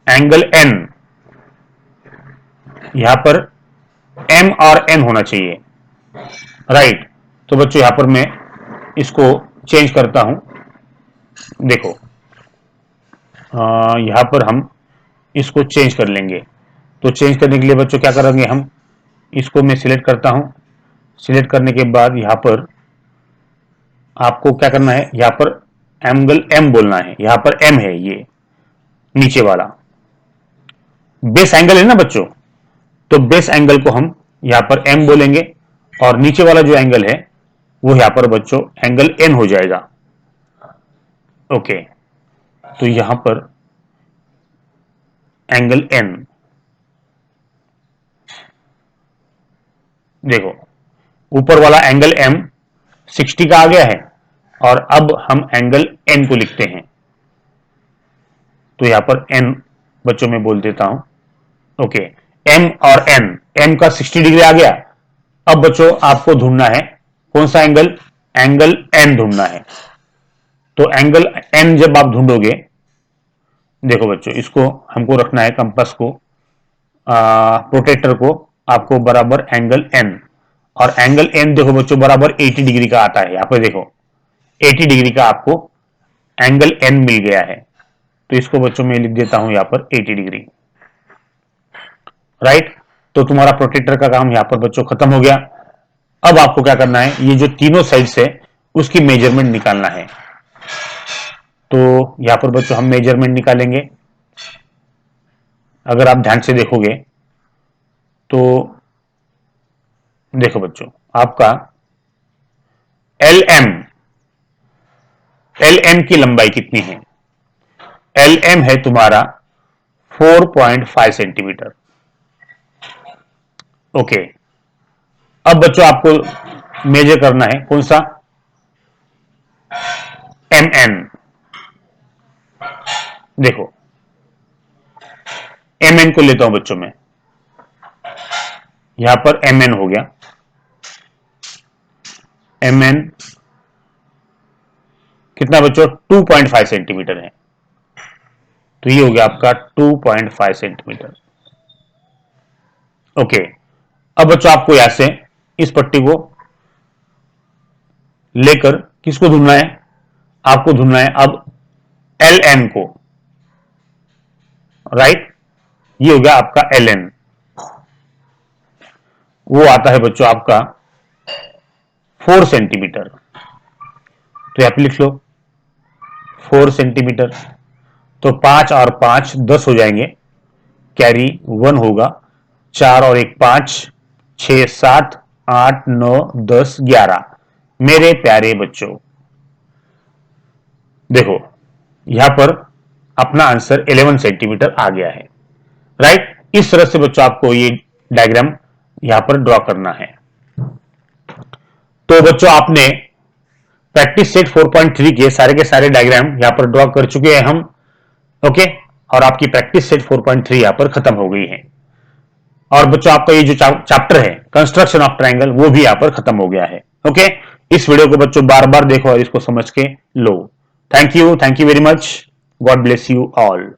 एंगल एन, यहां पर एम और एन होना चाहिए। राइट, तो बच्चों यहां पर मैं इसको चेंज करता हूं। देखो यहां पर हम इसको चेंज कर लेंगे। तो चेंज करने के लिए बच्चों क्या करेंगे, हम इसको मैं सिलेक्ट करता हूं। सिलेक्ट करने के बाद यहां पर आपको क्या करना है, यहां पर एंगल एम बोलना है। यहां पर एम है, ये नीचे वाला बेस एंगल है ना बच्चों, तो बेस एंगल को हम यहां पर एम बोलेंगे, और नीचे वाला जो एंगल है वो यहां पर बच्चों एंगल एन हो जाएगा। ओके, तो यहां पर एंगल एन, देखो ऊपर वाला एंगल एम 60 का आ गया है और अब हम एंगल एन को लिखते हैं। तो यहां पर एन बच्चों में बोल देता हूं। ओके, एम और एन, एम का 60 डिग्री आ गया। अब बच्चों आपको ढूंढना है कौन सा एंगल, एंगल एन ढूंढना है। तो एंगल एन जब आप ढूंढोगे, देखो बच्चों इसको हमको रखना है कंपास को, प्रोटेक्टर को आपको बराबर एंगल एन, और एंगल एन देखो बच्चों बराबर 80 डिग्री का आता है। यहां पर देखो 80 डिग्री का आपको एंगल एन मिल गया है। तो इसको बच्चों में लिख देता हूं यहां पर 80 डिग्री, राइट। तो तुम्हारा प्रोटेक्टर का काम यहां पर बच्चों खत्म हो गया। अब आपको क्या करना है, ये जो तीनों साइड्स है उसकी मेजरमेंट निकालना है। तो यहां पर बच्चों हम मेजरमेंट निकालेंगे। अगर आप ध्यान से देखोगे तो देखो बच्चों आपका एल एम की लंबाई कितनी है, एल एम है तुम्हारा 4.5 सेंटीमीटर। ओके, अब बच्चों आपको मेजर करना है कौन सा, एम एन। देखो एम एन को लेता हूं बच्चों में, यहां पर एम एन हो गया, एम एन कितना बच्चों 2.5 सेंटीमीटर है। तो ये हो गया आपका 2.5 सेंटीमीटर। ओके, अब बच्चों आपको यहां से इस पट्टी को लेकर किसको ढूंढना है, आपको ढूंढना है अब एल एन को, राइट। ये हो गया आपका एल एन, वो आता है बच्चों आपका 4 सेंटीमीटर। तो यहां पे लिख लो 4 सेंटीमीटर। तो 5 और 5 10 हो जाएंगे, कैरी 1 होगा, 4 और 1 5, 6 7 8 9 10 11। मेरे प्यारे बच्चों देखो यहां पर अपना आंसर 11 सेंटीमीटर आ गया है, राइट। इस तरह से बच्चों आपको ये डायग्राम यहां पर ड्रॉ करना है। तो बच्चों आपने प्रैक्टिस सेट 4.3 के सारे डायग्राम यहां पर ड्रॉ कर चुके हैं हम। ओके, और आपकी प्रैक्टिस सेट 4.3 यहां पर खत्म हो गई है। और बच्चों आपका ये जो चैप्टर है कंस्ट्रक्शन ऑफ ट्रायंगल वो भी यहां पर खत्म हो गया है। ओके, इस वीडियो को बच्चों बार बार देखो और इसको समझ के लो। Thank you very much, God bless you all.